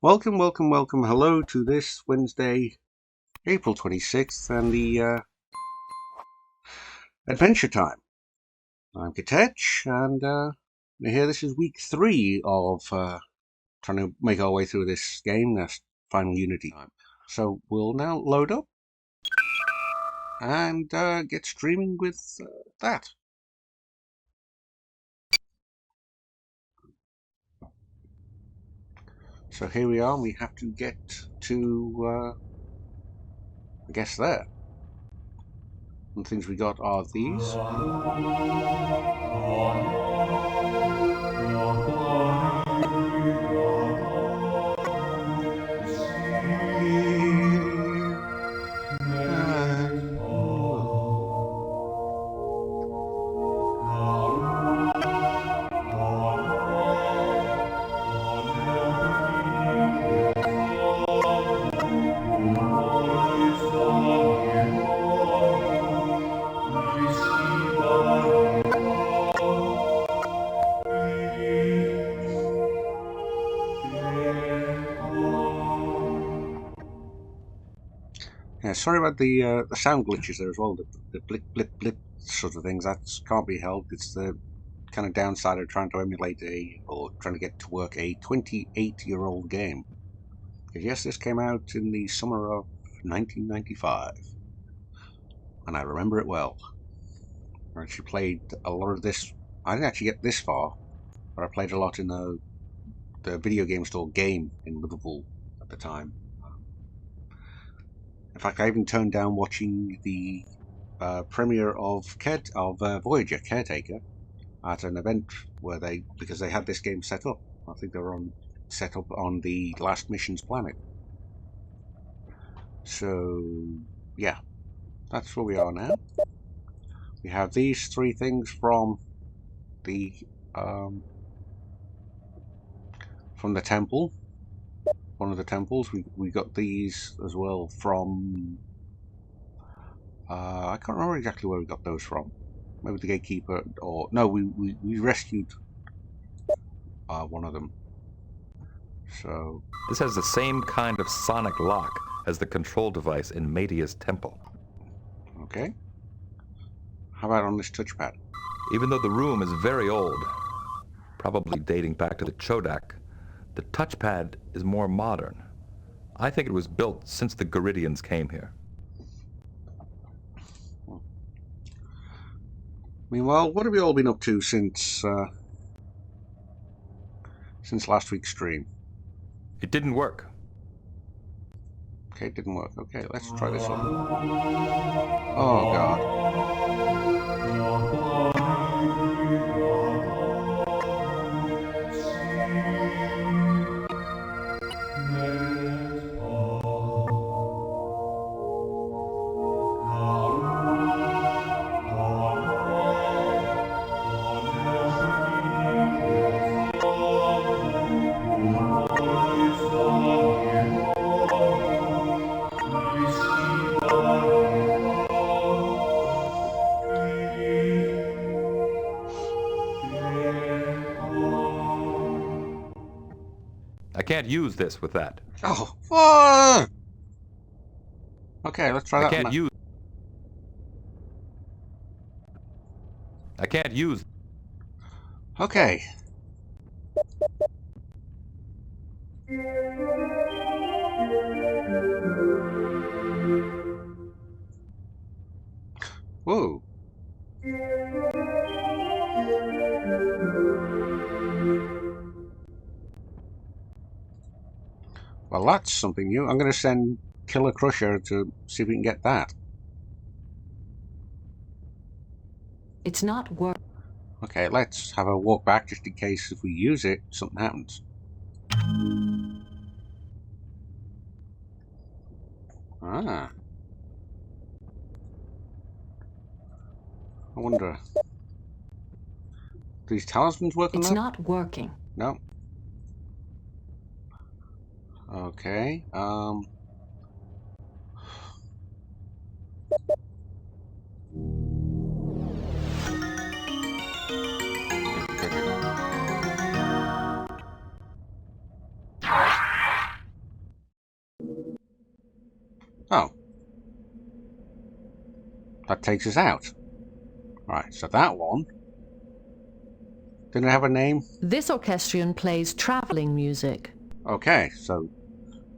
Welcome, welcome, welcome. Hello to this Wednesday, April 26th, and the Adventure Time. I'm Katech, and here this is week 3 of trying to make our way through this game, that's Final Unity time. So we'll now load up and get streaming with that. So here we are, and we have to get to, I guess, there. And the things we got are these. Yeah, sorry about the sound glitches there as well. The blip blip blip sort of things. That can't be helped. It's the kind of downside of trying to emulate or trying to get to work a 28-year-old game. Because yes, this came out in the summer of 1995, and I remember it well. I actually played a lot of this. I didn't actually get this far, but I played a lot in the video game store Game in Liverpool at the time. In fact, I even turned down watching the premiere of Voyager Caretaker at an event where because they had this game set up. I think they were set up on the Last Mission's planet. So yeah, that's where we are now. We have these 3 things from the temple. One of the temples. We got these as well from. I can't remember exactly where we got those from. Maybe the gatekeeper, or no, we rescued one of them. So this has the same kind of sonic lock as the control device in Media's temple. Okay. How about on this touchpad? Even though the room is very old, probably dating back to the Chodak, the touchpad is more modern. I think it was built since the Garidians came here. Meanwhile, what have you all been up to since last week's stream? It didn't work. Okay, it didn't work. Okay, let's try this one. Oh god. I can't use this with that. Oh, fuck! Okay, let's try that. I can't use. Okay. Whoa. Well, that's something new. I'm going to send Killer Crusher to see if we can get that. It's not work. Okay, let's have a walk back just in case if we use it, something happens. Ah. I wonder. Do these talismans work on that? It's not working. No. Okay. That takes us out. Right, so that one didn't have a name. This orchestrion plays traveling music. Okay, so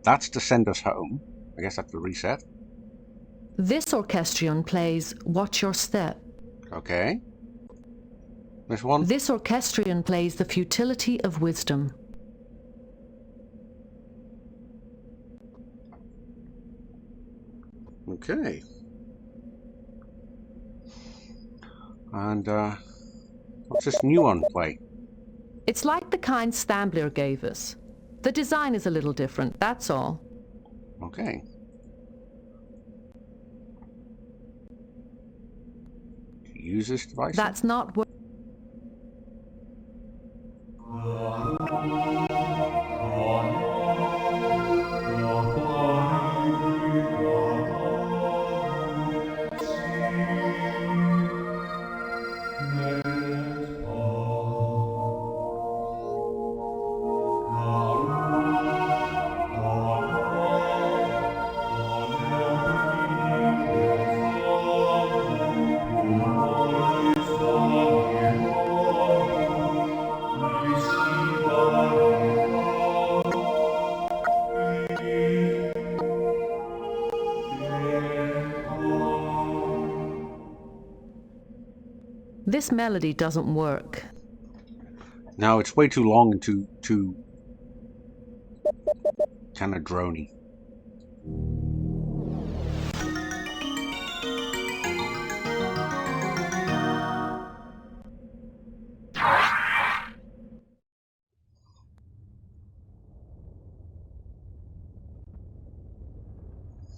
that's to send us home. I guess that's the reset. This orchestrion plays Watch Your Step. Okay. This one. This orchestrion plays The Futility of Wisdom. Okay. And what's this new one play? It's like the kind Stambler gave us. The design is a little different, that's all. Okay. Use this device? That's not what... This melody doesn't work. No, it's way too long and too kind of drony.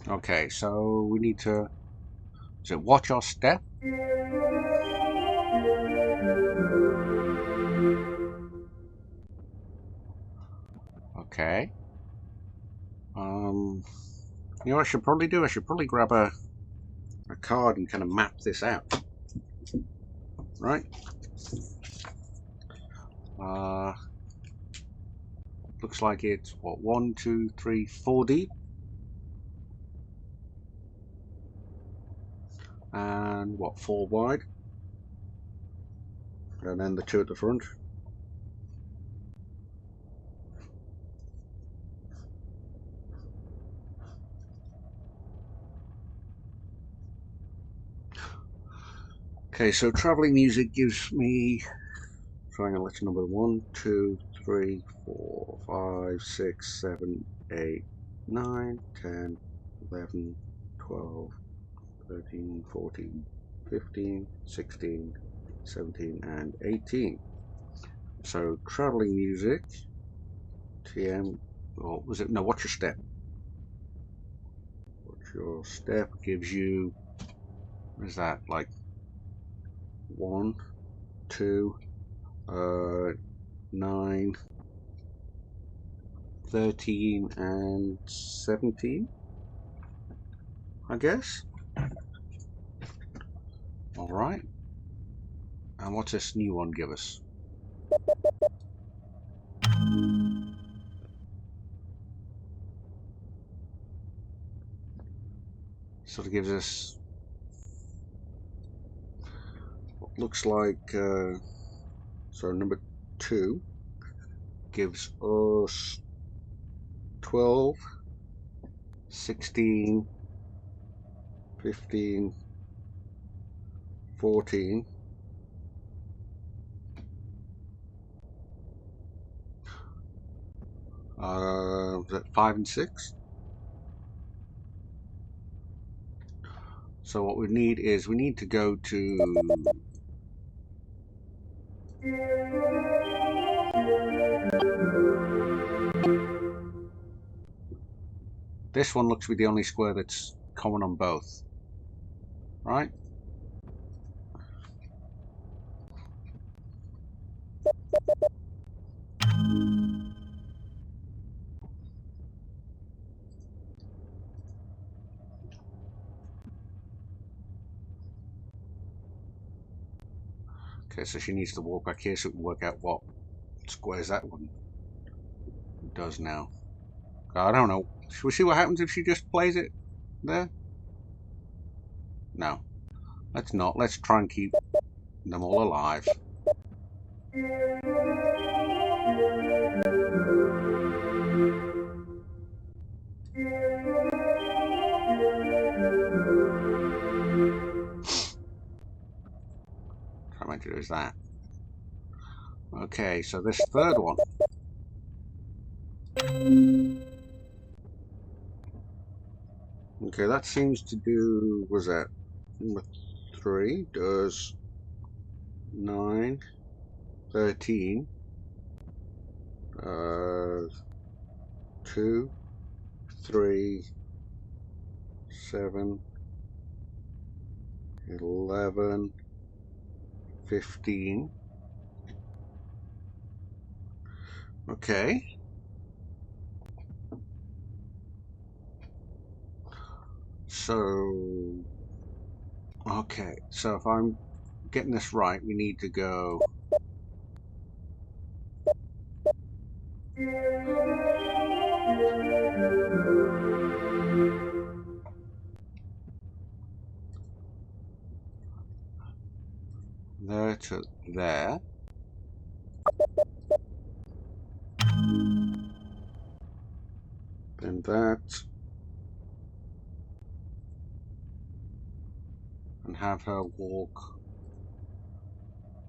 Okay, so we need to... Is it watch our step? Okay. You know what I should probably do? I should probably grab a card and kind of map this out. Right? Looks like it's, what, 1, 2, 3, 4 deep. And, what, 4 wide. And then the 2 at the front. Okay, so traveling music gives me... Triangle, let's number 1, 2, 3, 4, 5, 6, 7, 8, 9, 10, 11, 12, 13, 14, 15, 16, 17, and 18. So traveling music, TM, or was it, no, watch your step. Watch your step gives you, what is that, like 1, 2, 9, 13, and 17, I guess. Alright. And what's this new one give us? Sort of gives us what looks like, so number 2 gives us 12, 16, 15, 14, was that 5 and 6? So what we need is, we need to go to this one. Looks to be the only square that's common on both, right? Okay, so she needs to walk back here so we can work out what squares that one does now. I don't know. Should we see what happens if she just plays it there? No. Let's not. Let's try and keep them all alive. How much is that? Okay, so this third one. Okay, that seems to do, was that number 3 does 9, 13, 2, 3, 7, 11, 15. Okay. So, okay, so if I'm getting this right, we need to go there to there. Then that. And have her walk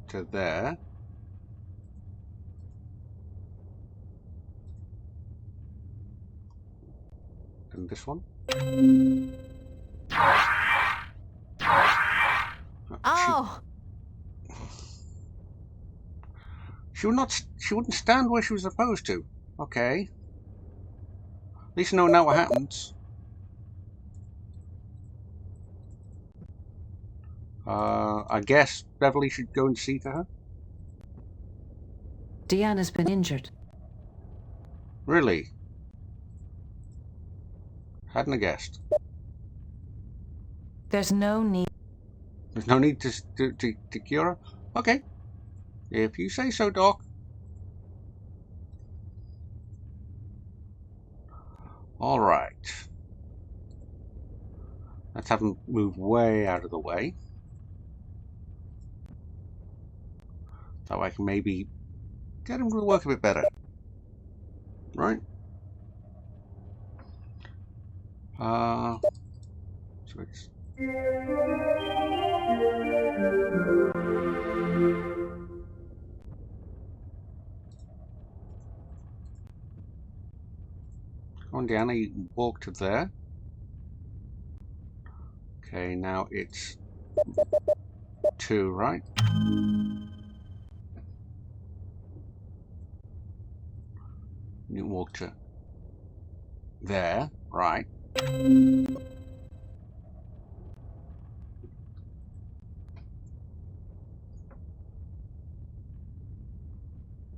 to there. And this one. Oh! She would not. She wouldn't stand where she was supposed to. Okay. At least I know now what happens. I guess Beverly should go and see to her. Deanna's been injured. Really? Hadn't have guessed. There's no need. There's no need to cure her. Okay. If you say so, Doc. All right. Let's have him move way out of the way. That way I can maybe get him to work a bit better. Right? So it's... Come on, Diana, you can walk to there. Okay, now it's 2, right? You can walk to there, right?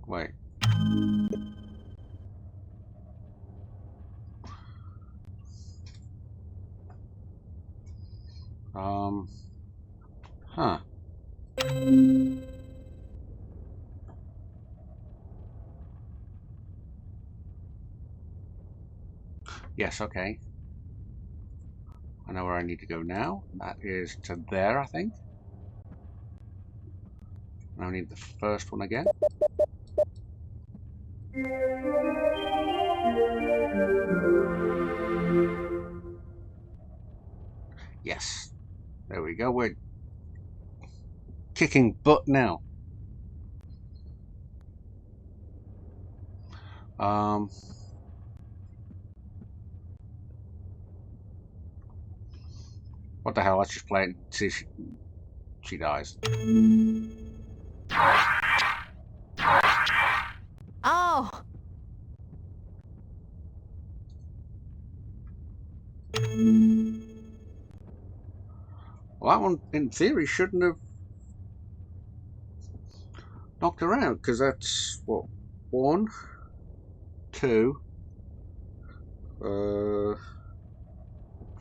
Wait. Huh. Yes, okay. I know where I need to go now. That is to there, I think. Now I need the first one again. Yes. There we go. We're kicking butt now. What the hell? Let's just play it and see if she dies. Oh! Well, that one, in theory, shouldn't have knocked her out, because that's, what, 1, 2,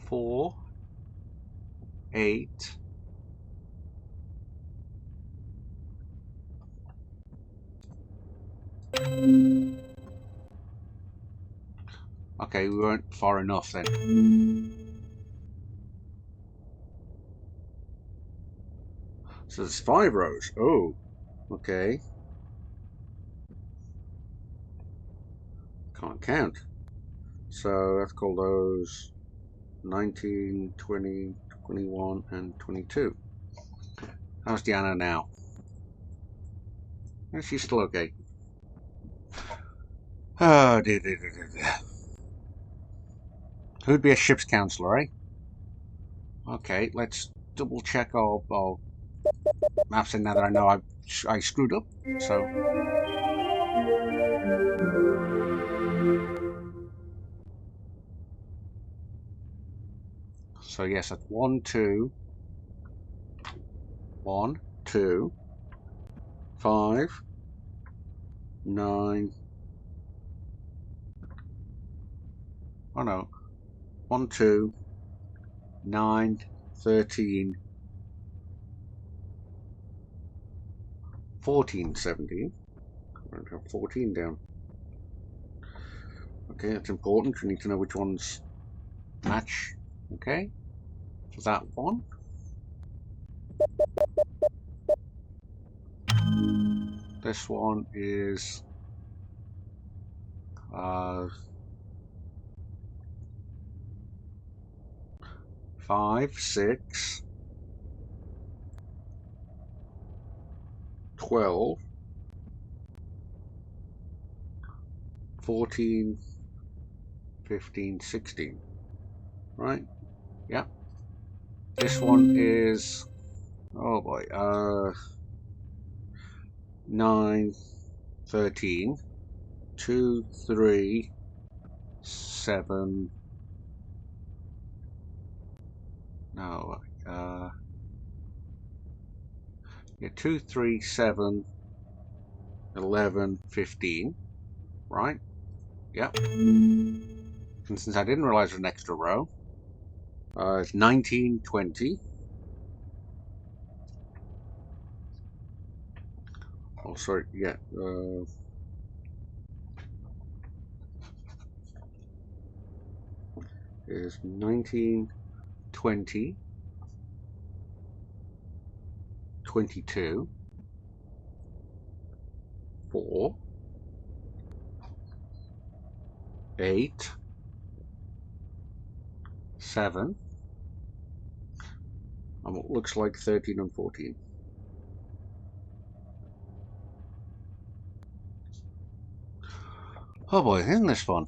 4, 8. Okay, we weren't far enough then. So there's 5 rows. Oh, okay. Can't count. So let's call those 19, 20, 21, and 22. How's Diana now? Is she still okay? Oh, dear, dear, dear, dear, dear. Who'd be a ship's counselor, eh? Okay, let's double check our maps in now that I know I screwed up. So yes, that's 1, 2, 1, 2, 5, 9. Oh no, 1, 2, 9, 13, 14, 17. I'm going to have 14 down. Okay, that's important. We need to know which ones match. Okay, so that one. This one is 5, 6, 12, 14, 15, 16. Right? Yeah. This one is, oh boy, 9, 13, 2, 3, 7. No, yeah, 2, 3, 7, 11, 15. Right? Yeah. And since I didn't realize there's an extra row, it's 19, 20. Oh, sorry, yeah. Is 19, 20, 22, 4, 8, 7, and what looks like 13 and 14. Oh boy, isn't this fun?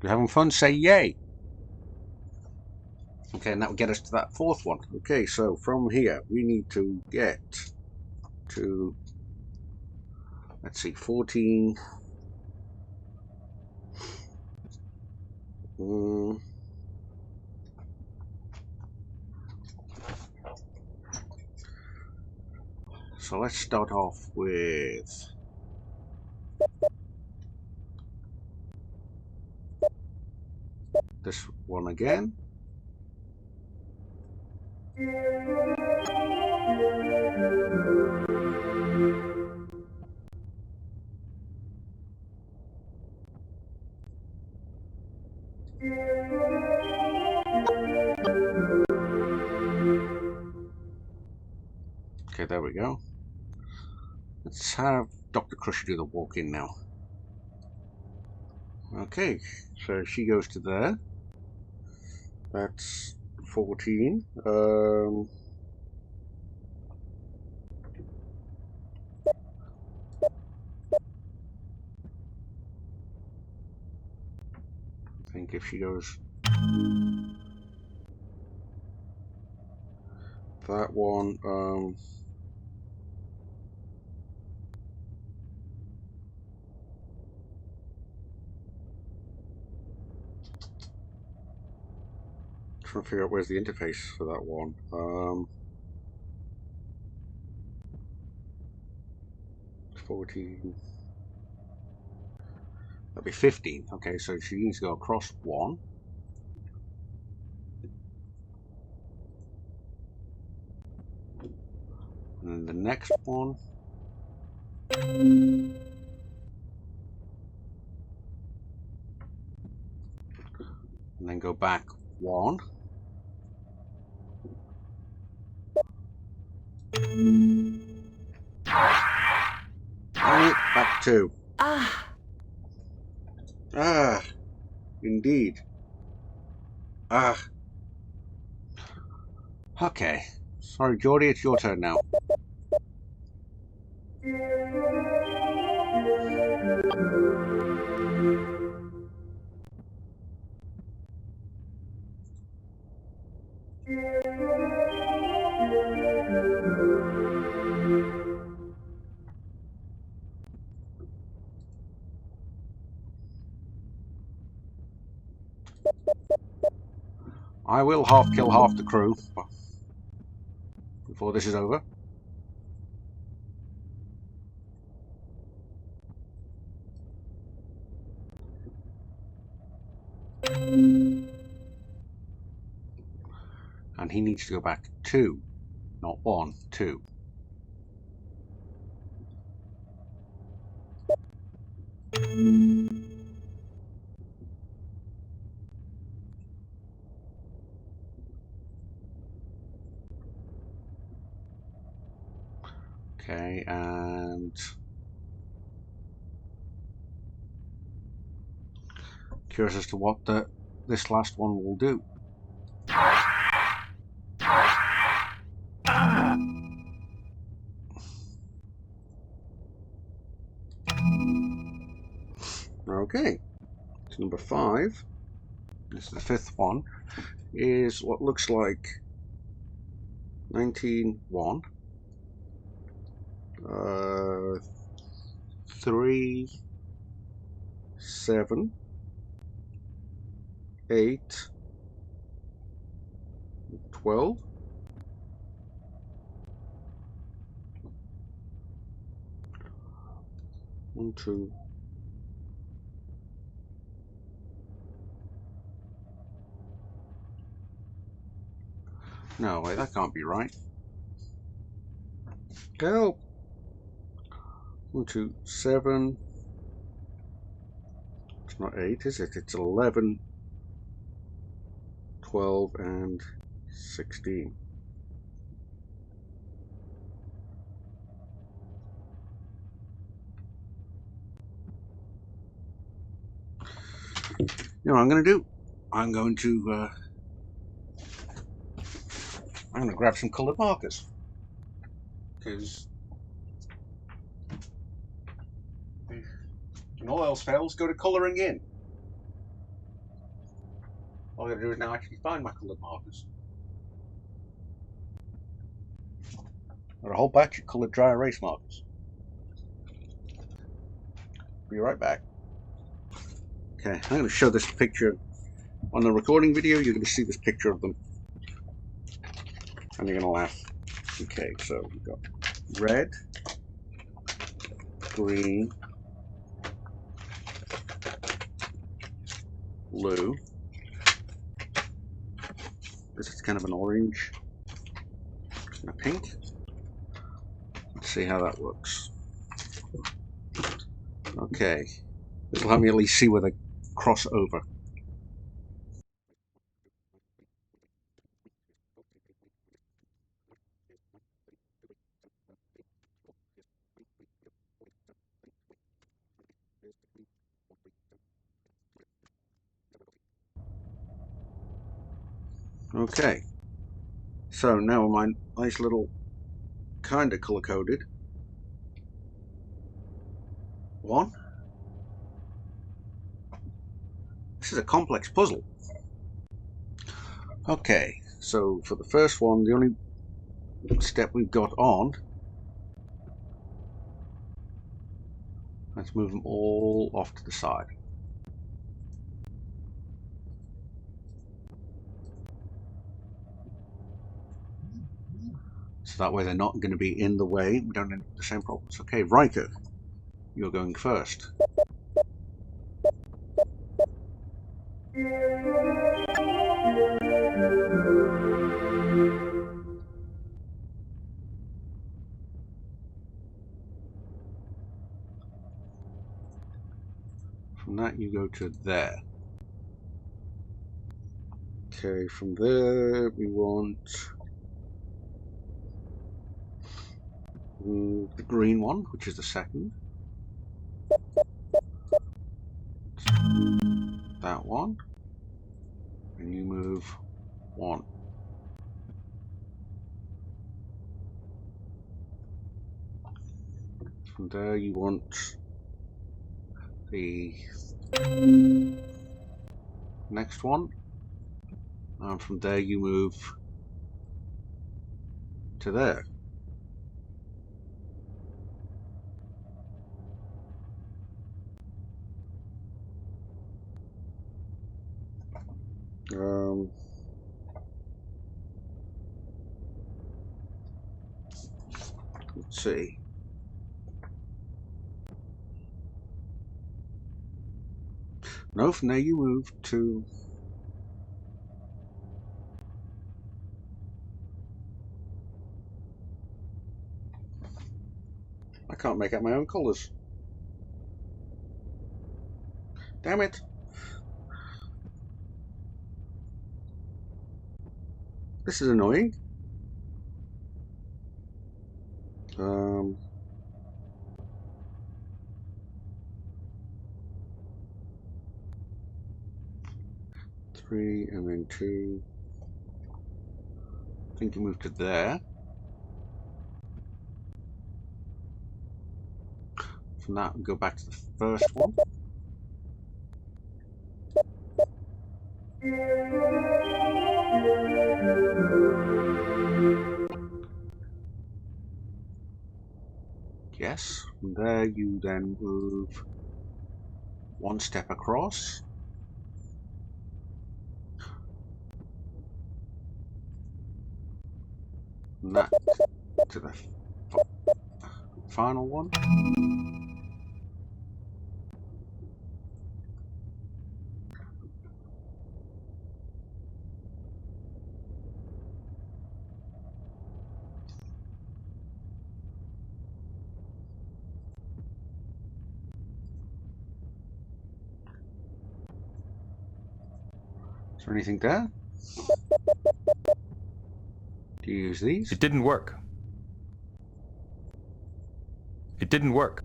You're having fun? Say yay. Okay, and that will get us to that 4th one. Okay, so from here we need to get to, let's see, 14. So let's start off with this one again. Okay, there we go. Let's have Dr. Crusher do the walk-in now. Okay, so she goes to there. That's 14. I think if she goes that one, trying to figure out where's the interface for that one. 14. That'd be 15. Okay, so she needs to go across one. And then the next one. And then go back one. Back 2. Ah! Ah, indeed. Ah. Okay. Sorry, Geordie, it's your turn now. I will kill half the crew before this is over. And he needs to go back 2, not 1, 2. Okay, and curious as to what this last one will do. Okay, so number 5, this is the 5th one, is what looks like 19-1, 3, 7, 8, 12. One, two. No, wait, that can't be right. Go. 1, 2, 7. It's not 8, is it? It's 11, 12, and 16. You know what I'm going to do? I'm going to grab some coloured markers, because when all else fails, go to colouring in. All I got to do is now actually find my coloured markers. Got a whole batch of coloured dry erase markers. Be right back. Okay, I'm going to show this picture on the recording video. You're going to see this picture of them, and you're going to laugh. Okay, so we've got red, green, blue. This is kind of an orange and a pink. Let's see how that works. Okay, this will help me at least see where they cross over. Okay, so now my nice little kind of color coded one. This is a complex puzzle. Okay, so for the first one, the only step we've got on, let's move them all off to the side. So that way they're not going to be in the way. We don't end up with the same problems. Okay, Riker, you're going first. From that you go to there. Okay, from there we want The green one, which is the second. That one. And you move one. From there you want the next one. And from there you move to there. Let's see. No, from there you move to... I can't make out my own colours. Damn it. This is annoying. 3 and then 2. I think you move to there. From that, we go back to the first one. Yes, from there you then move one step across. From that to the final one. Is there anything there? Do you use these? It didn't work. It didn't work.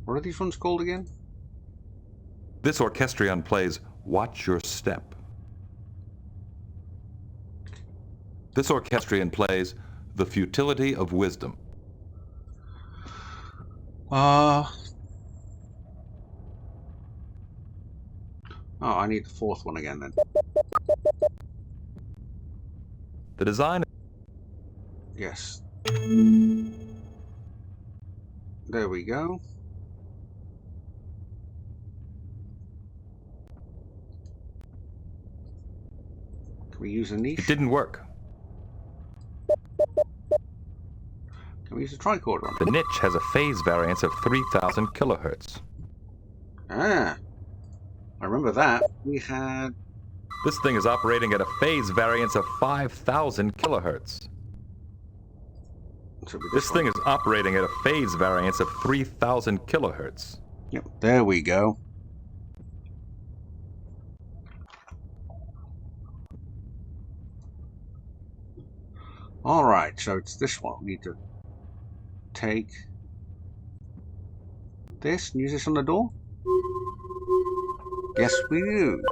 What are these ones called again? This orchestrion plays Watch Your Step. This orchestrion plays The Futility of Wisdom. Oh, I need the fourth one again then. The design... Yes. There we go. Can we use a niche? It didn't work. Can we use a tricorder on it? The niche has a phase variance of 3,000 kilohertz. Ah, I remember that. We had... This thing is operating at a phase variance of 5,000 kilohertz. This thing is operating at a phase variance of 3,000 kilohertz. Yep, there we go. Alright, so it's this one. We need to take this and use this on the door? Yes, we do.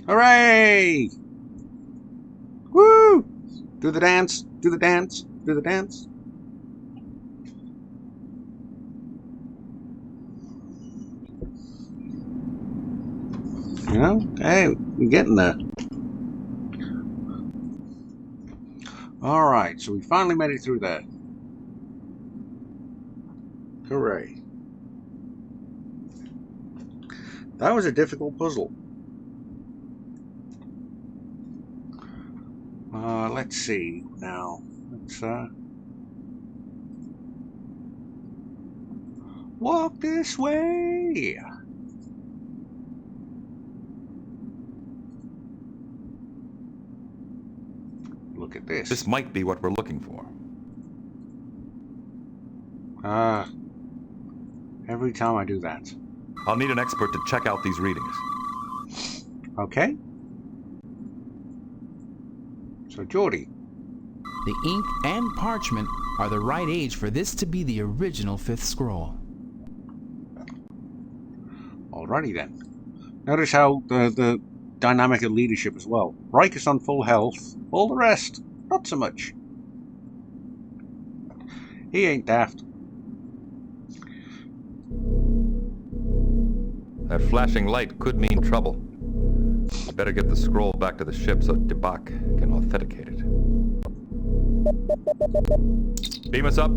Hooray! Woo! Do the dance, do the dance, do the dance. You know, hey, we're getting there. Alright, so we finally made it through there. Hooray. That was a difficult puzzle. Let's see now. Let's walk this way. Look at this. This might be what we're looking for. Ah, every time I do that. I'll need an expert to check out these readings. Okay. So, Geordie. The ink and parchment are the right age for this to be the original fifth scroll. Alrighty then. Notice how the dynamic of leadership as well. Riker's on full health. All the rest, not so much. He ain't daft. That flashing light could mean trouble. You better get the scroll back to the ship so Debak can authenticate it. Beam us up.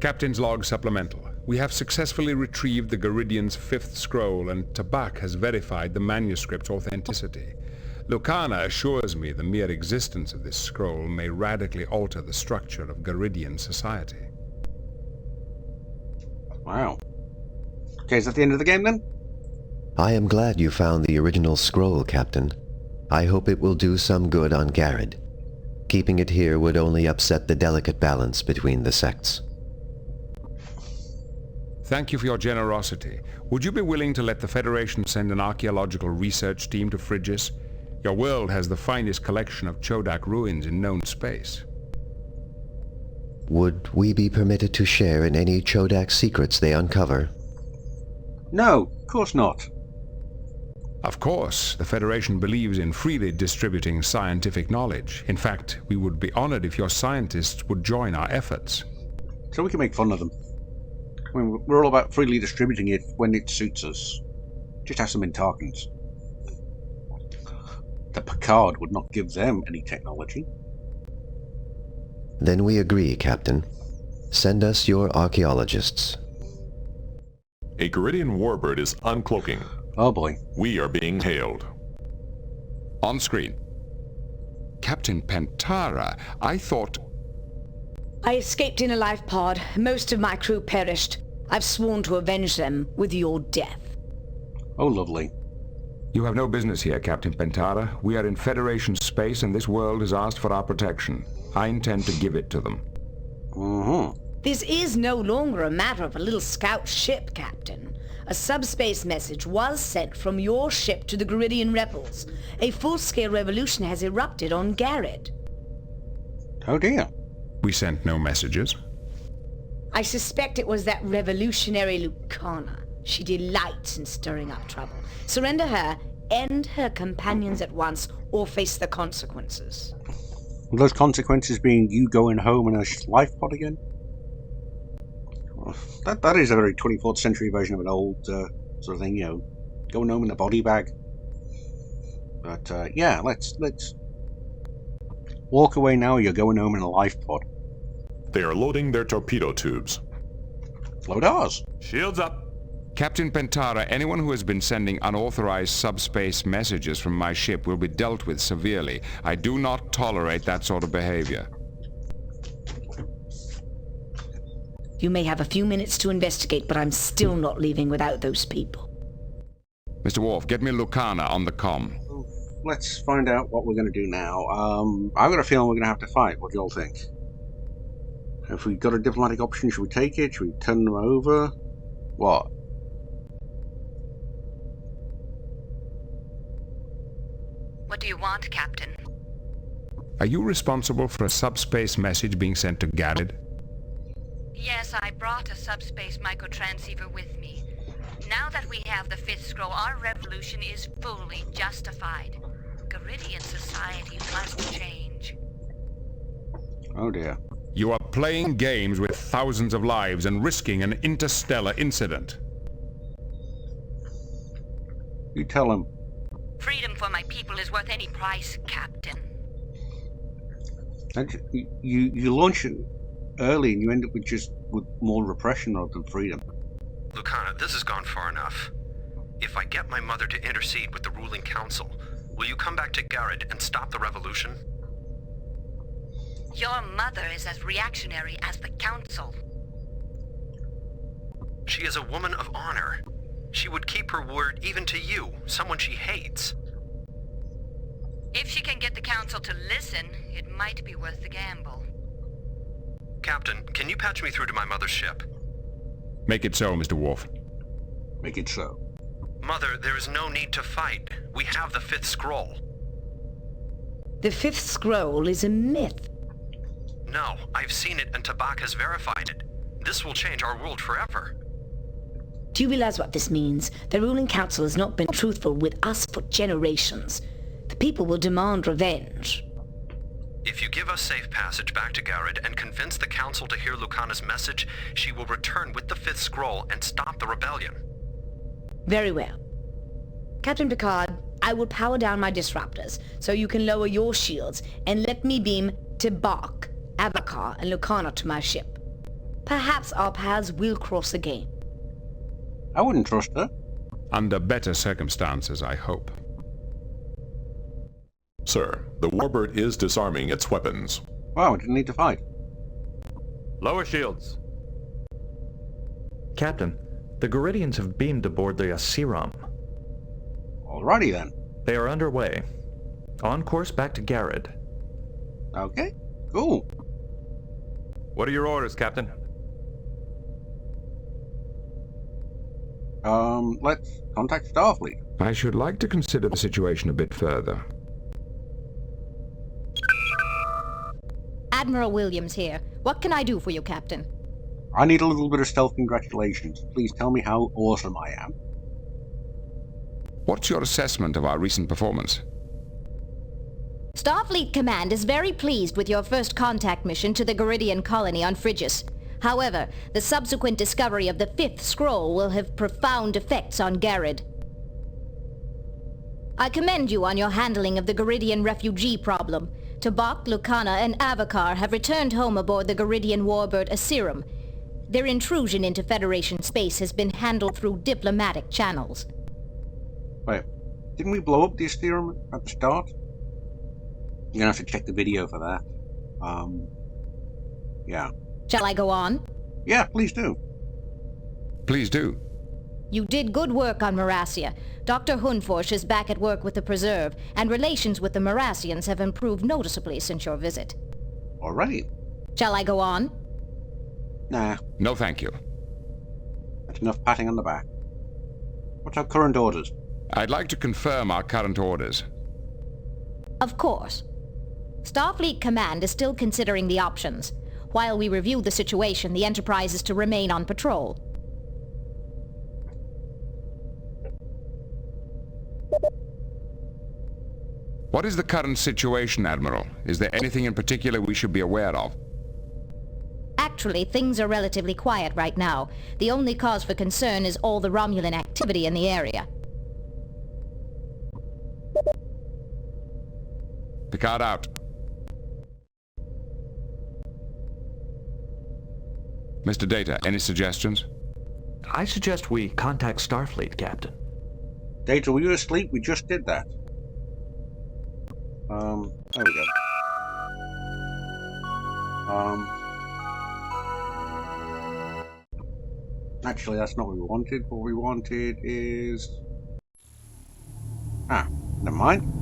Captain's log supplemental. We have successfully retrieved the Garidian's fifth scroll, and Tabak has verified the manuscript's authenticity. Lucana assures me the mere existence of this scroll may radically alter the structure of Garidian society. Wow. Okay, is that the end of the game then? I am glad you found the original scroll, Captain. I hope it will do some good on Garrod. Keeping it here would only upset the delicate balance between the sects. Thank you for your generosity. Would you be willing to let the Federation send an archaeological research team to Phrygia? Your world has the finest collection of Chodak ruins in known space. Would we be permitted to share in any Chodak secrets they uncover? No, of course not. Of course, the Federation believes in freely distributing scientific knowledge. In fact, we would be honored if your scientists would join our efforts. So we can make fun of them. I mean, we're all about freely distributing it when it suits us. Just have some in Tarkans. The Picard would not give them any technology. Then we agree, Captain. Send us your archaeologists. A Garidian warbird is uncloaking. Oh boy. We are being hailed. On screen. Captain Pentara, I thought... I escaped in a life pod. Most of my crew perished. I've sworn to avenge them with your death. Oh, lovely. You have no business here, Captain Pentara. We are in Federation space and this world has asked for our protection. I intend to give it to them. Mm-hmm. This is no longer a matter of a little scout ship, Captain. A subspace message was sent from your ship to the Garidian rebels. A full-scale revolution has erupted on Garrod. Oh dear. We sent no messages. I suspect it was that revolutionary Lucana. She delights in stirring up trouble. Surrender her, end her companions at once, or face the consequences. Those consequences being you going home in a life pod again? Well, that is a very 24th century version of an old sort of thing, you know, going home in a body bag. But yeah, let's walk away now, or you're going home in a life pod. They are loading their torpedo tubes. Load ours. Shields up. Captain Pentara, anyone who has been sending unauthorized subspace messages from my ship will be dealt with severely. I do not tolerate that sort of behavior. You may have a few minutes to investigate, but I'm still not leaving without those people. Mr. Worf, get me Lucana on the comm. Let's find out what we're going to do now. I've got a feeling we're going to have to fight. What do you all think? If we got a diplomatic option, should we take it? Should we turn them over? What? What do you want, Captain? Are you responsible for a subspace message being sent to Garrod? Yes, I brought a subspace microtransceiver with me. Now that we have the fifth scroll, our revolution is fully justified. Garidian society must change. Oh dear. You are playing games with thousands of lives and risking an interstellar incident. You tell him. Freedom for my people is worth any price, Captain. You launch it early and you end up with more repression rather than freedom. Lucana, this has gone far enough. If I get my mother to intercede with the ruling council, will you come back to Garrod and stop the revolution? Your mother is as reactionary as the council. She is a woman of honor. She would keep her word even to you, someone she hates. If she can get the council council to listen, it might be worth the gamble. Captain, can you patch me through to my mother's ship? Make it so, Mr. Worf. Make it so. Mother, there is no need to fight. We have the fifth scroll. The fifth scroll is a myth. No, I've seen it and Tabak has verified it. This will change our world forever. Do you realize what this means? The ruling council has not been truthful with us for generations. The people will demand revenge. If you give us safe passage back to Garrett and convince the council to hear Lucana's message, she will return with the fifth scroll and stop the rebellion. Very well. Captain Picard, I will power down my disruptors so you can lower your shields and let me beam Tabak, Avakar, and Lucana to my ship. Perhaps our paths will cross again. I wouldn't trust her. Under better circumstances, I hope. Sir, the warbird is disarming its weapons. Wow, we didn't need to fight. Lower shields. Captain, the Garidians have beamed aboard the Asiram. Alrighty then. They are underway. On course back to Garrett. Okay, cool. What are your orders, Captain? Let's contact Starfleet. I should like to consider the situation a bit further. Admiral Williams here. What can I do for you, Captain? I need a little bit of stealth congratulations. Please tell me how awesome I am. What's your assessment of our recent performance? Starfleet Command is very pleased with your first contact mission to the Garidian colony on Phrygia. However, the subsequent discovery of the fifth scroll will have profound effects on Garrett. I commend you on your handling of the Garidian refugee problem. Tabak, Lucana, and Avakar have returned home aboard the Garidian warbird Asiram. Their intrusion into Federation space has been handled through diplomatic channels. Wait, didn't we blow up the Asterum at the start? You're gonna have to check the video for that. Yeah. Shall I go on? Yeah, please do. Please do. You did good work on Marasia. Dr. Hunforsh is back at work with the Preserve, and relations with the Marasians have improved noticeably since your visit. Alrighty. Shall I go on? Nah. No, thank you. That's enough patting on the back. What's our current orders? I'd like to confirm our current orders. Of course. Starfleet Command is still considering the options. While we review the situation, the Enterprise is to remain on patrol. What is the current situation, Admiral? Is there anything in particular we should be aware of? Actually, things are relatively quiet right now. The only cause for concern is all the Romulan activity in the area. Picard out. Mr. Data, any suggestions? I suggest we contact Starfleet, Captain. Data, were you asleep? We just did that. There we go. Actually, that's not what we wanted. What we wanted is... Ah, never mind.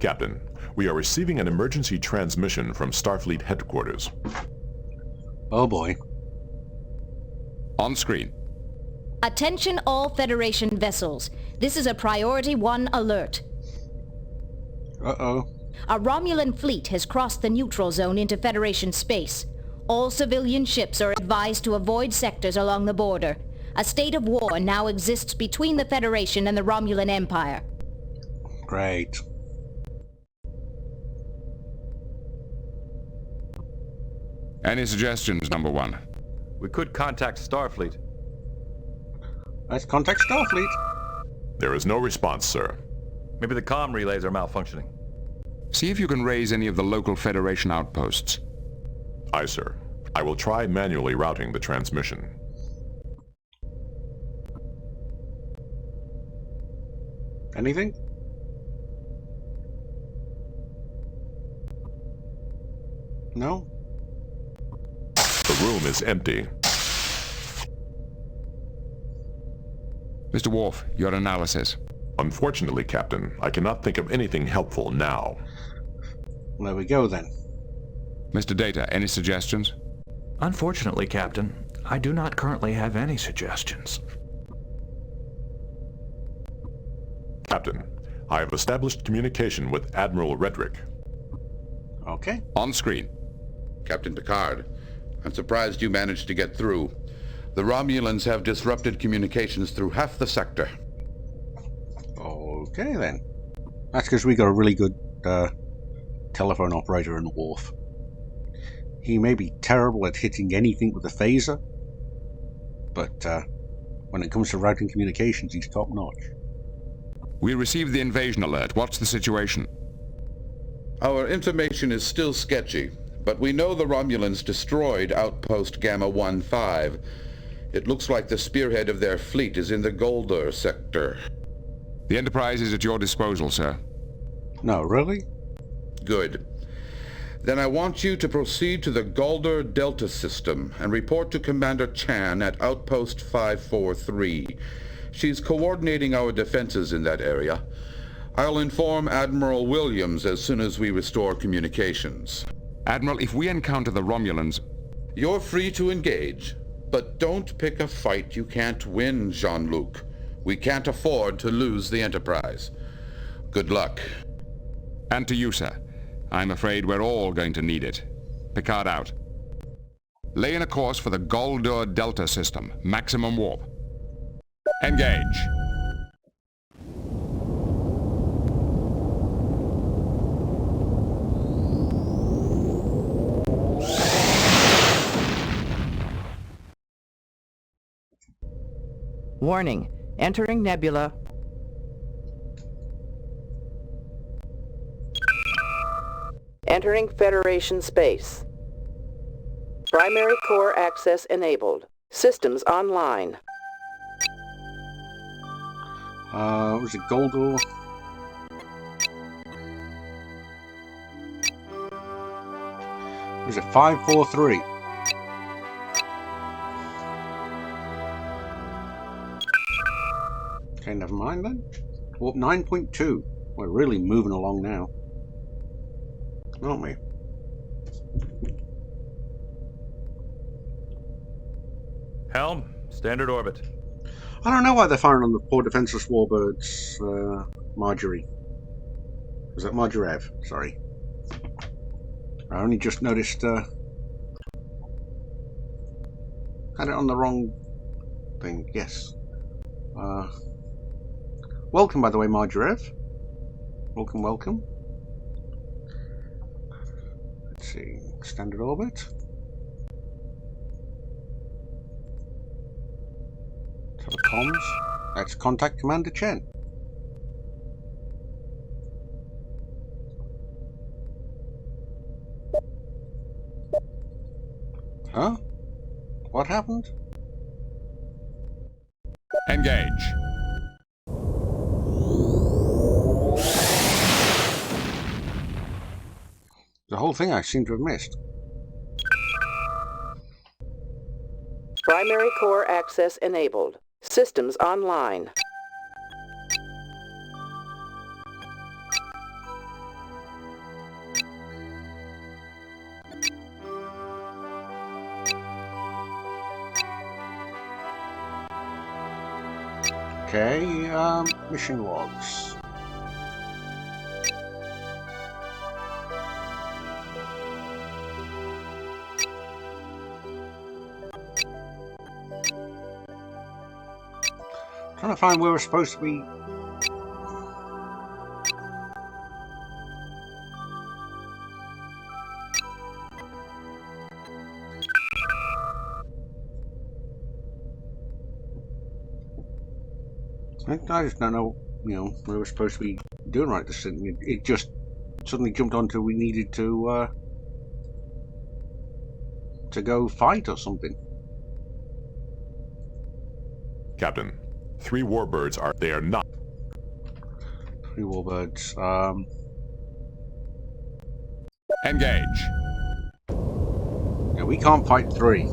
Captain, we are receiving an emergency transmission from Starfleet headquarters. Oh boy. On screen. Attention all Federation vessels. This is a Priority 1 alert. Uh-oh. A Romulan fleet has crossed the neutral zone into Federation space. All civilian ships are advised to avoid sectors along the border. A state of war now exists between the Federation and the Romulan Empire. Great. Any suggestions, number one? We could contact Starfleet. Let's contact Starfleet. There is no response, sir. Maybe the comm relays are malfunctioning. See if you can raise any of the local Federation outposts. Aye, sir. I will try manually routing the transmission. Anything? No? The room is empty. Mr. Worf, your analysis. Unfortunately, Captain, I cannot think of anything helpful now. There we go then. Mr. Data, any suggestions? Unfortunately, Captain, I do not currently have any suggestions. Captain, I have established communication with Admiral Redrick. Okay. On screen. Captain Picard, I'm surprised you managed to get through. The Romulans have disrupted communications through half the sector. Okay then. That's because we got a really good telephone operator in Worf. He may be terrible at hitting anything with a phaser, but when it comes to routing communications, he's top notch. We received the invasion alert. What's the situation? Our information is still sketchy, but we know the Romulans destroyed Outpost Gamma 1-5. It looks like the spearhead of their fleet is in the Golder sector. The Enterprise is at your disposal, sir. No, really? Good. Then I want you to proceed to the Golder Delta system and report to Commander Chan at Outpost 543. She's coordinating our defenses in that area. I'll inform Admiral Williams as soon as we restore communications. Admiral, if we encounter the Romulans... You're free to engage, but don't pick a fight you can't win, Jean-Luc. We can't afford to lose the Enterprise. Good luck. And to you, sir. I'm afraid we're all going to need it. Picard out. Lay in a course for the Golder Delta system. Maximum warp. Engage. Warning. Entering nebula. Entering Federation space. Primary core access enabled. Systems online. Was it Goldor? Was it 543? Okay, never mind then. Warp 9.2. We're really moving along now, aren't we? Helm, standard orbit. I don't know why they're firing on the poor defenseless warbirds, Marjorie. Was that Marjorev? Sorry. I only just noticed, had it on the wrong thing, yes. Welcome, by the way, Marjorev. Welcome, welcome. Let's see, standard orbit. Comms. Let's contact Commander Chen. Huh? What happened? Engage. The whole thing I seem to have missed. Primary core access enabled. Systems online. Okay, mission logs. Trying to find where we're supposed to be. I just don't know, we were supposed to be doing right this thing. It just suddenly jumped onto we needed to go fight or something. Captain, 3 warbirds are... They are not... 3 warbirds. Engage. Yeah, we can't fight 3.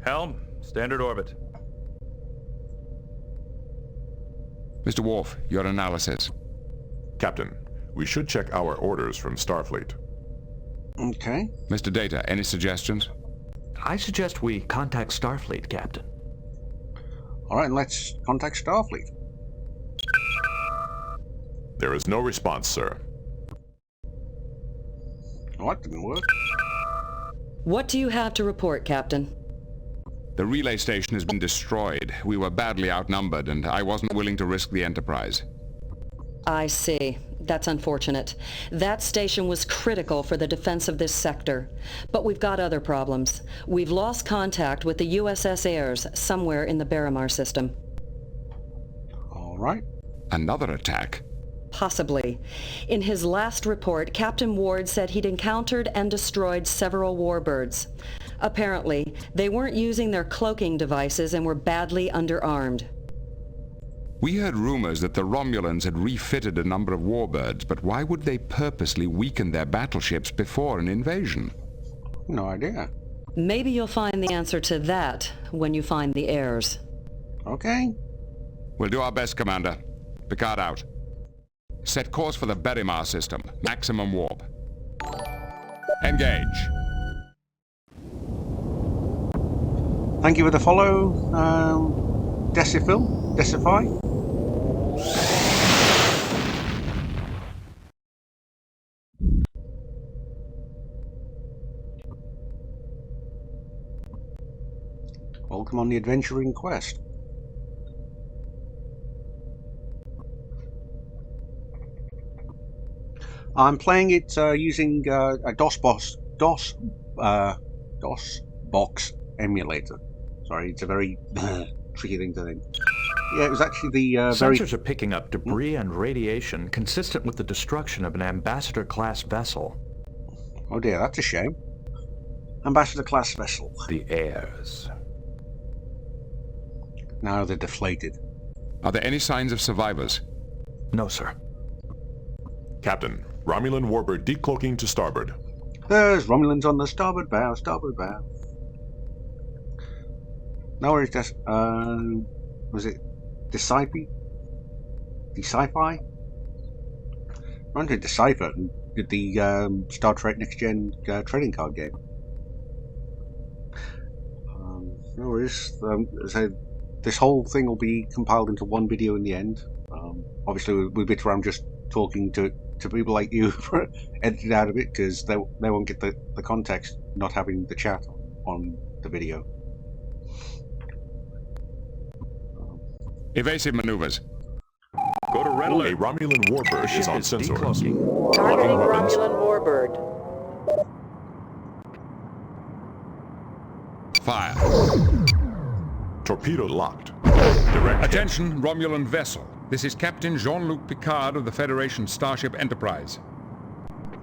Helm, standard orbit. Mr. Worf, your analysis. Captain, we should check our orders from Starfleet. Okay. Mr. Data, any suggestions? I suggest we contact Starfleet, Captain. Alright, let's contact Starfleet. There is no response, sir. Oh, that didn't work. What do you have to report, Captain? The relay station has been destroyed. We were badly outnumbered, and I wasn't willing to risk the Enterprise. I see. That's unfortunate. That station was critical for the defense of this sector. But we've got other problems. We've lost contact with the USS Ayres somewhere in the Barrymar system. Alright. Another attack? Possibly. In his last report, Captain Ward said he'd encountered and destroyed several warbirds. Apparently, they weren't using their cloaking devices and were badly underarmed. We heard rumors that the Romulans had refitted a number of warbirds, but why would they purposely weaken their battleships before an invasion? No idea. Maybe you'll find the answer to that when you find the heirs. Okay. We'll do our best, Commander. Picard out. Set course for the Barrymar system. Maximum warp. Engage. Thank you for the follow, Decify. Welcome on the adventuring quest. I'm playing it using a DOS box emulator. Sorry, it's a very tricky thing to think. Yeah, it was actually the Sensors are picking up debris and radiation consistent with the destruction of an Ambassador-class vessel. Oh dear, that's a shame. Ambassador-class vessel. The heirs. Now they're deflated. Are there any signs of survivors? No, sir. Captain, Romulan warbird decloaking to starboard. There's Romulans on the starboard bow, starboard bow. No worries, was it Decipher? I did Decipher and did the Star Trek Next Gen trading card game. No worries. So this whole thing will be compiled into one video in the end. Obviously, with bits where I'm just talking to people like you, edited out of it because they won't get the context, not having the chat on the video. Evasive maneuvers. Go to red alert. A Romulan warbird is on sensors. Targeting Romulan warbird. Fire. Torpedo locked. Direct Attention, hit. Romulan vessel. This is Captain Jean-Luc Picard of the Federation Starship Enterprise.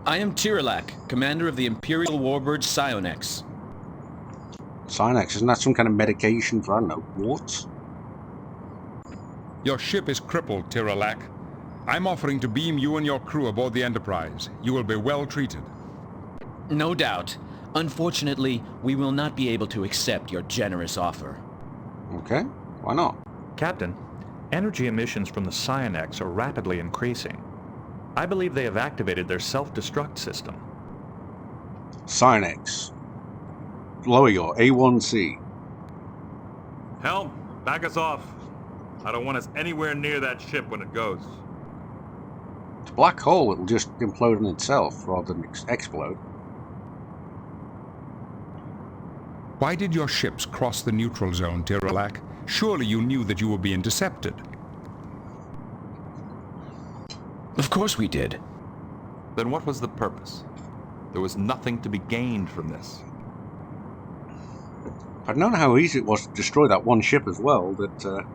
I am Tiralak, commander of the Imperial warbird Psionex. Psionex, isn't that some kind of medication for, I don't know, warts? Your ship is crippled, Tiralak. I'm offering to beam you and your crew aboard the Enterprise. You will be well treated. No doubt. Unfortunately, we will not be able to accept your generous offer. Okay, why not? Captain, energy emissions from the Psionex are rapidly increasing. I believe they have activated their self-destruct system. Psionex. Lower your A1C. Helm, back us off. I don't want us anywhere near that ship when it goes. It's a black hole. It'll just implode on itself rather than explode. Why did your ships cross the neutral zone, Tirolak? Surely you knew that you were being intercepted. Of course we did. Then what was the purpose? There was nothing to be gained from this. I'd known how easy it was to destroy that one ship as well, that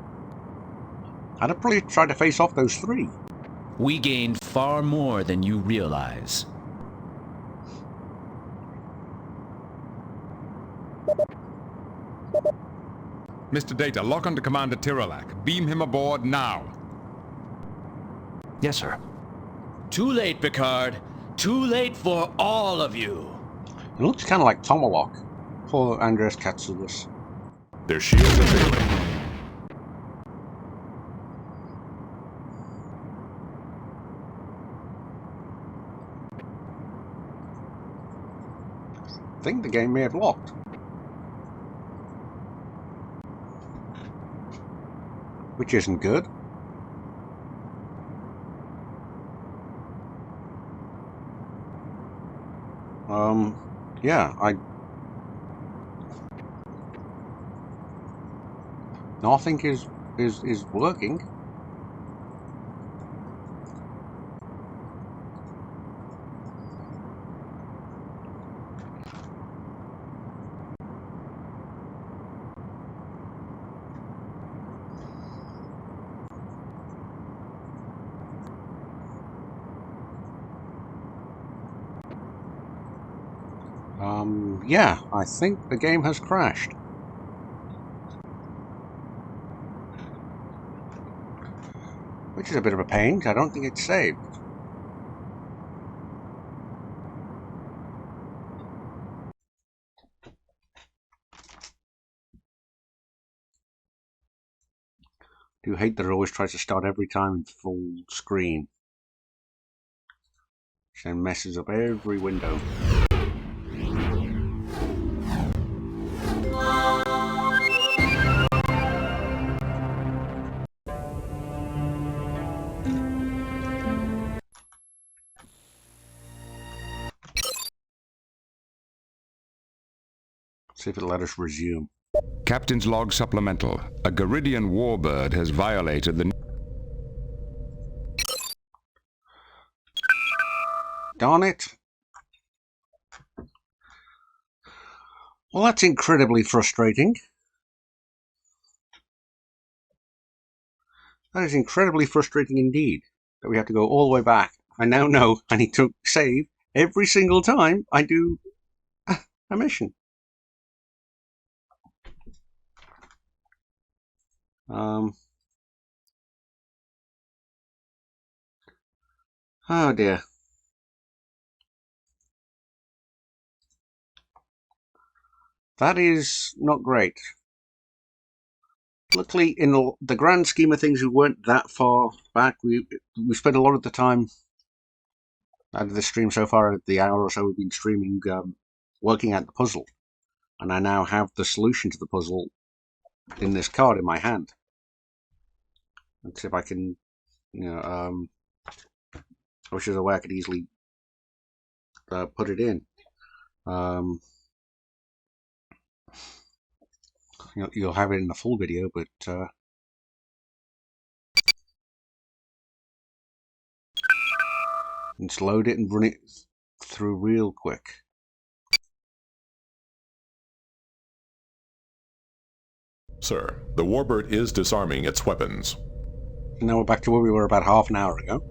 I'd have probably tried to face off those 3. We gained far more than you realize. Mr. Data, lock onto Commander Tirolak. Beam him aboard now. Yes, sir. Too late, Picard. Too late for all of you. It looks kind of like Tomahawk. Poor Andres Katsoulis. Their shields are failing. I think the game may have locked. Which isn't good. Yeah, nothing is working. Yeah, I think the game has crashed. Which is a bit of a pain, 'cause I don't think it's saved. Do hate that it always tries to start every time in full screen. Which then messes up every window. See if it'll let us resume. Captain's log supplemental. A Garidian warbird has violated the... Darn it. Well, that's incredibly frustrating. That is incredibly frustrating indeed, that we have to go all the way back. I now know I need to save every single time I do a mission. Oh dear. That is not great. Luckily, in the grand scheme of things, we weren't that far back. We spent a lot of the time out of the stream so far, the hour or so we've been streaming, working out the puzzle. And I now have the solution to the puzzle in this card in my hand. Let's see if I can, I wish there was a way I could easily put it in. You'll have it in the full video, but let's load it and run it through real quick. Sir, the warbird is disarming its weapons. Now we're back to where we were about half an hour ago.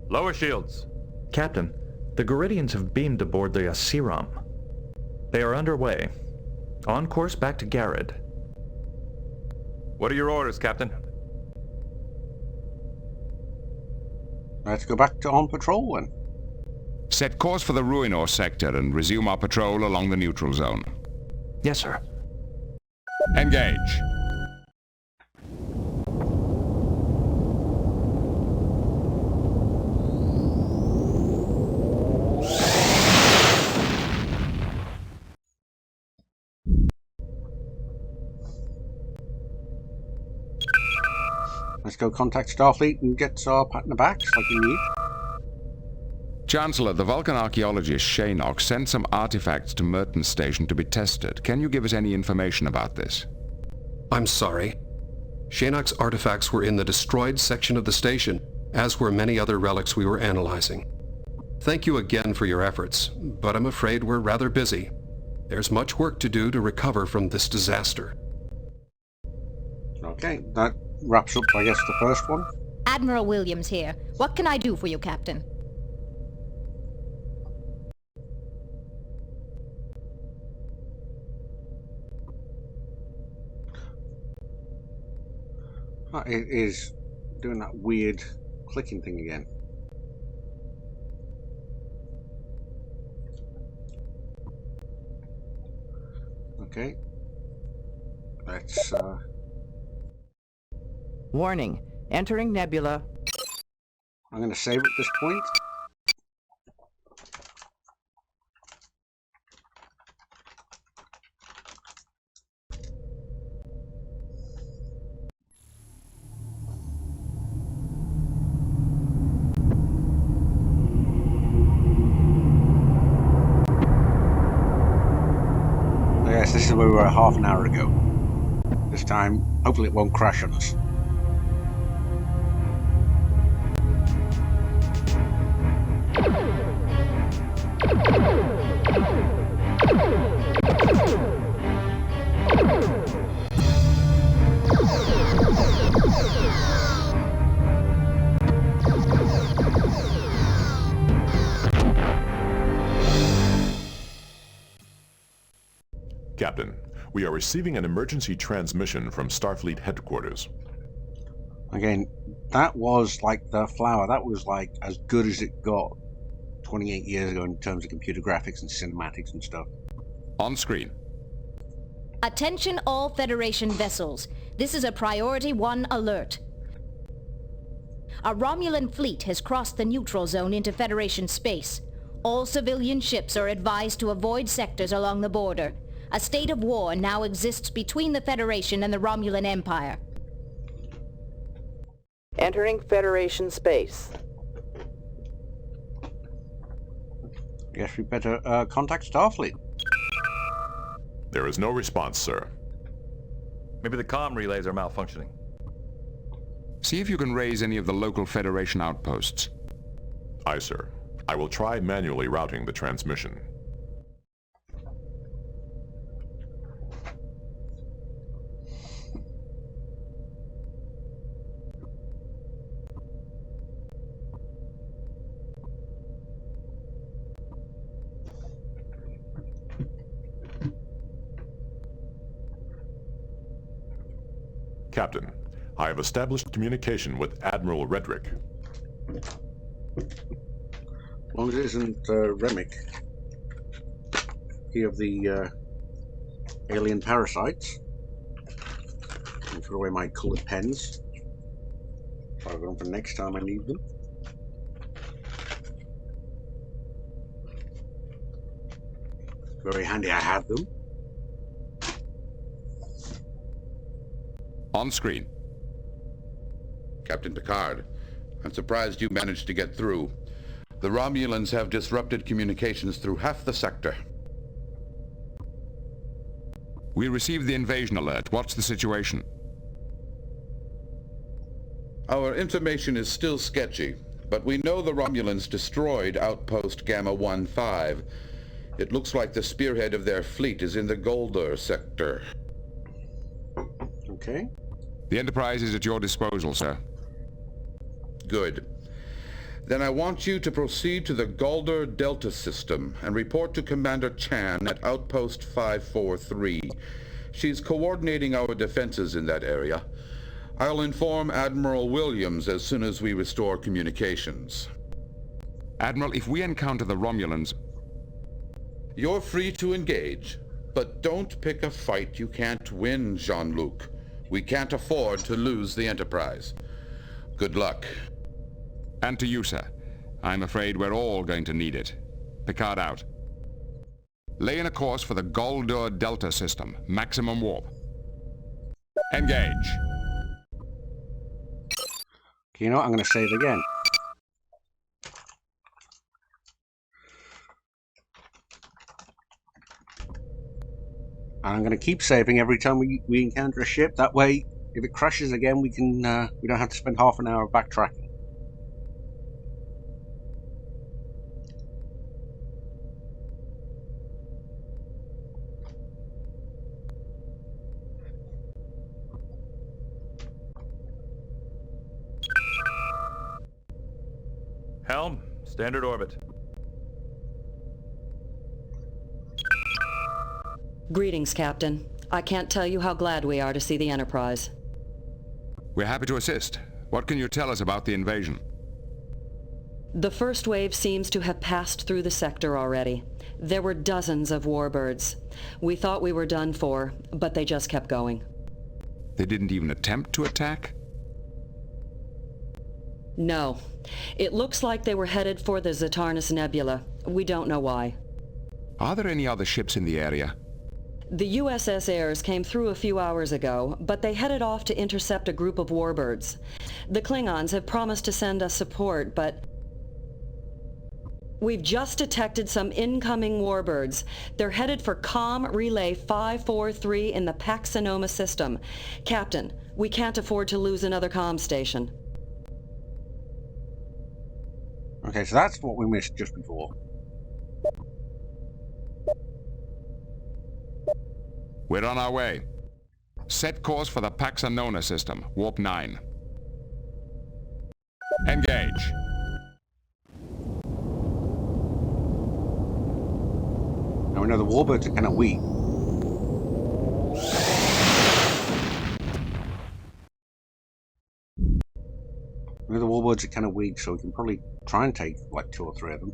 Lower shields. Captain, the Garidians have beamed aboard the Asiram. They are underway. On course back to Garrod. What are your orders, Captain? Let's go back to on patrol then. Set course for the Ruinor sector and resume our patrol along the neutral zone. Yes, sir. Engage. Let's go contact Starfleet and get our pat in the back, like we need. Chancellor, the Vulcan archaeologist Shaynock sent some artifacts to Merton Station to be tested. Can you give us any information about this? I'm sorry. Shaynock's artifacts were in the destroyed section of the station, as were many other relics we were analyzing. Thank you again for your efforts, but I'm afraid we're rather busy. There's much work to do to recover from this disaster. Okay, that wraps up, I guess, the first one. Admiral Williams here. What can I do for you, Captain? It is doing that weird clicking thing again. Okay. Let's, Warning. Entering nebula. I'm going to save at this point. Yes, this is where we were half an hour ago. This time, hopefully it won't crash on us. Captain, we are receiving an emergency transmission from Starfleet headquarters. Again, that was like the flower. That was like as good as it got 28 years ago in terms of computer graphics and cinematics and stuff. On screen. Attention all Federation vessels. This is a Priority 1 alert. A Romulan fleet has crossed the neutral zone into Federation space. All civilian ships are advised to avoid sectors along the border. A state of war now exists between the Federation and the Romulan Empire. Entering Federation space. Guess we better contact Starfleet. There is no response, sir. Maybe the comm relays are malfunctioning. See if you can raise any of the local Federation outposts. Aye, sir. I will try manually routing the transmission. Captain, I have established communication with Admiral Redrick. As long as it isn't Remick. He of the alien parasites. And throw away my coloured pens. I'll go on for next time I need them. Very handy I have them. On screen. Captain Picard, I'm surprised you managed to get through. The Romulans have disrupted communications through half the sector. We received the invasion alert. What's the situation? Our information is still sketchy, but we know the Romulans destroyed Outpost Gamma 1-5. It looks like the spearhead of their fleet is in the Golder sector. Okay. The Enterprise is at your disposal, sir. Good. Then I want you to proceed to the Golder Delta system and report to Commander Chan at Outpost 543. She's coordinating our defenses in that area. I'll inform Admiral Williams as soon as we restore communications. Admiral, if we encounter the Romulans... You're free to engage, but don't pick a fight you can't win, Jean-Luc. We can't afford to lose the Enterprise. Good luck. And to you, sir. I'm afraid we're all going to need it. Picard out. Lay in a course for the Goldur Delta system. Maximum warp. Engage. You know what? I'm going to save again. And I'm going to keep saving every time we encounter a ship. That way, if it crashes again, we can we don't have to spend half an hour backtracking. Helm, standard orbit. Greetings, Captain. I can't tell you how glad we are to see the Enterprise. We're happy to assist. What can you tell us about the invasion? The first wave seems to have passed through the sector already. There were dozens of warbirds. We thought we were done for, but they just kept going. They didn't even attempt to attack? No. It looks like they were headed for the Zatarnus Nebula. We don't know why. Are there any other ships in the area? The USS Ayres came through a few hours ago, but they headed off to intercept a group of warbirds. The Klingons have promised to send us support, but we've just detected some incoming warbirds. They're headed for COM Relay 543 in the Pax Sonoma system. Captain, we can't afford to lose another comm station. Okay, so that's what we missed just before. We're on our way. Set course for the Pax Sonoma system, warp 9. Engage. Now we know the warbirds are kind of weak. We know the warbirds are kind of weak, so we can probably try and take like 2 or 3 of them.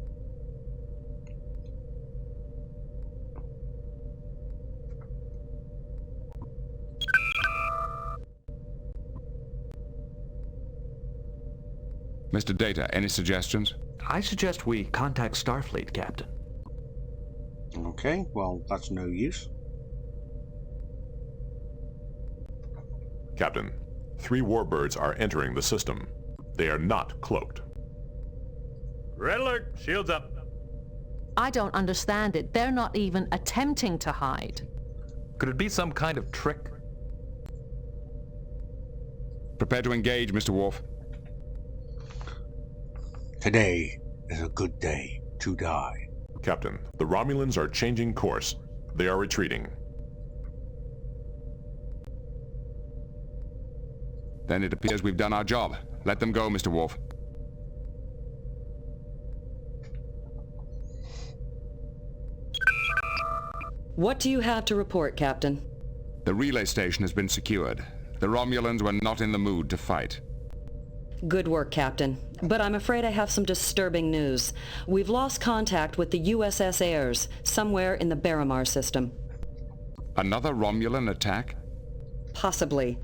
Mr. Data, any suggestions? I suggest we contact Starfleet, Captain. Okay, well, that's no use. Captain, 3 warbirds are entering the system. They are not cloaked. Red alert! Shields up! I don't understand it. They're not even attempting to hide. Could it be some kind of trick? Prepare to engage, Mr. Worf. Today is a good day to die. Captain, the Romulans are changing course. They are retreating. Then it appears we've done our job. Let them go, Mr. Worf. What do you have to report, Captain? The relay station has been secured. The Romulans were not in the mood to fight. Good work, Captain. But I'm afraid I have some disturbing news. We've lost contact with the USS Ayres, somewhere in the Baramar system. Another Romulan attack? Possibly.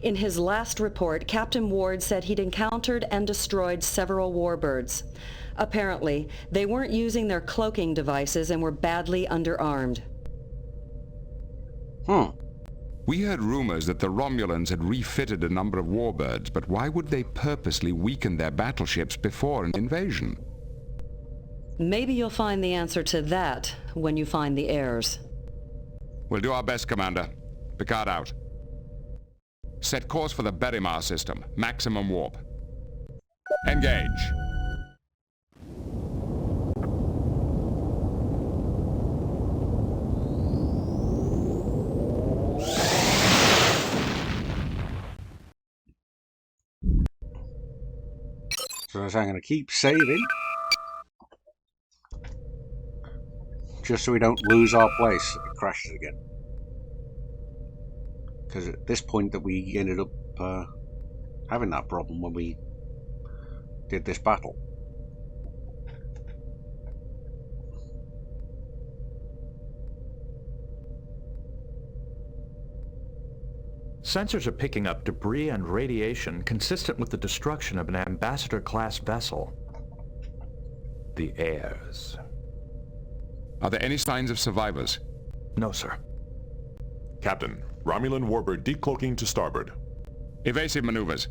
In his last report, Captain Ward said he'd encountered and destroyed several warbirds. Apparently, they weren't using their cloaking devices and were badly underarmed. We heard rumors that the Romulans had refitted a number of warbirds, but why would they purposely weaken their battleships before an invasion? Maybe you'll find the answer to that when you find the Ayres. We'll do our best, Commander. Picard out. Set course for the Baramar system. Maximum warp. Engage. So I'm going to keep saving. Just so we don't lose our place if it crashes again. Because at this point that we ended up having that problem when we did this battle. Sensors are picking up debris and radiation consistent with the destruction of an ambassador-class vessel. The Ayres. Are there any signs of survivors? No, sir. Captain, Romulan warbird decloaking to starboard. Evasive maneuvers.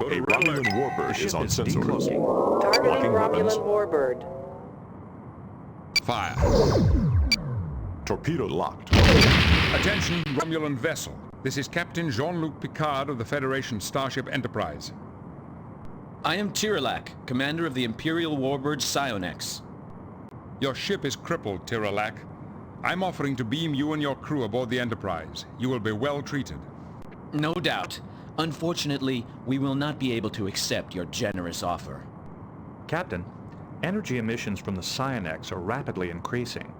A Romulan warbird is on sensor. Targeting Locking weapons. Romulan warbird. Fire. Torpedo locked. Attention, Romulan vessel. This is Captain Jean-Luc Picard of the Federation Starship Enterprise. I am Tiralak, commander of the Imperial warbird Psionex. Your ship is crippled, Tiralak. I'm offering to beam you and your crew aboard the Enterprise. You will be well treated. No doubt. Unfortunately, we will not be able to accept your generous offer. Captain, energy emissions from the Psionex are rapidly increasing.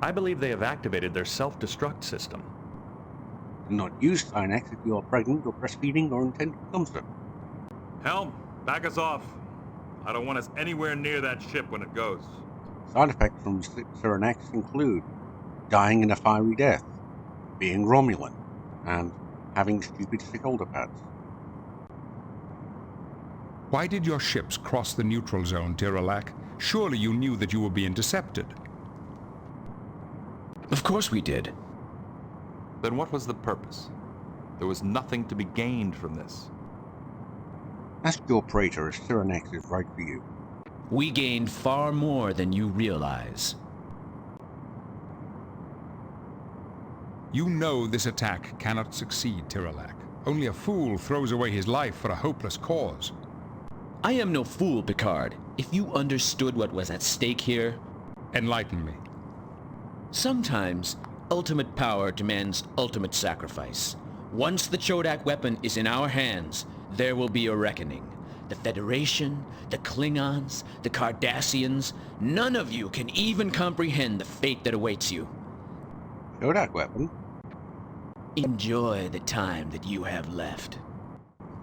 I believe they have activated their self-destruct system. Do not use Psionex if you are pregnant or breastfeeding or intend to become so. Helm, back us off. I don't want us anywhere near that ship when it goes. Side effects from Psionex include dying in a fiery death, being Romulan, and having stupid shoulder pads. Why did your ships cross the neutral zone, Tiralak? Surely you knew that you were being intercepted. Of course we did. Then what was the purpose? There was nothing to be gained from this. Ask your praetor if Psionex is right for you. We gained far more than you realize. You know this attack cannot succeed, Tiralak. Only a fool throws away his life for a hopeless cause. I am no fool, Picard. If you understood what was at stake here... Enlighten me. Sometimes, ultimate power demands ultimate sacrifice. Once the Chodak weapon is in our hands, there will be a reckoning. The Federation, the Klingons, the Cardassians, none of you can even comprehend the fate that awaits you. Chodak weapon? Enjoy the time that you have left.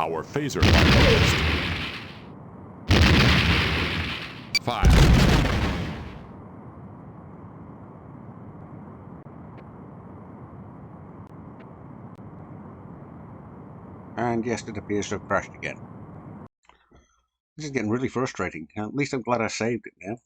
Our phaser fire. Fire. And yes, it appears to have crashed again. This is getting really frustrating. At least I'm glad I saved it now.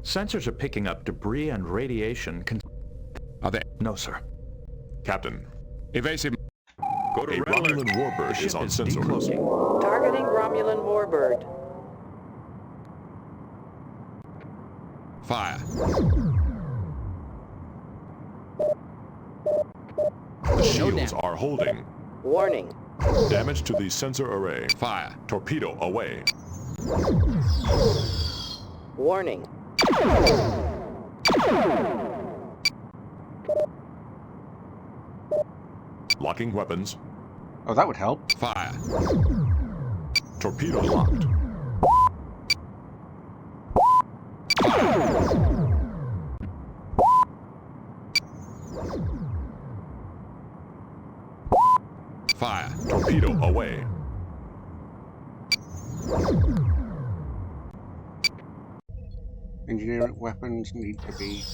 Sensors are picking up debris and radiation. Are they? No, sir. Captain. Evasive. Go to A Romulan warbird is on sensor. Targeting Romulan warbird. Fire. The shields are holding. Warning. Damage to the sensor array. Fire. Torpedo away. Warning. Locking weapons. Oh, that would help. Fire. Torpedo locked. Fire. Torpedo away. Engineering weapons need to be...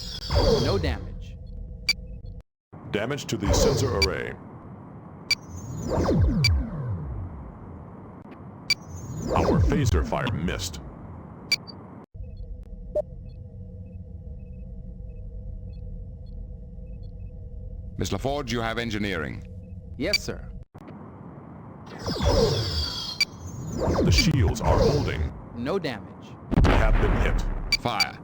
No damage. Damage to the sensor array. Our phaser fire missed. Miss LaForge, you have engineering. Yes, sir. The shields are holding. No damage. We have been hit. Fire.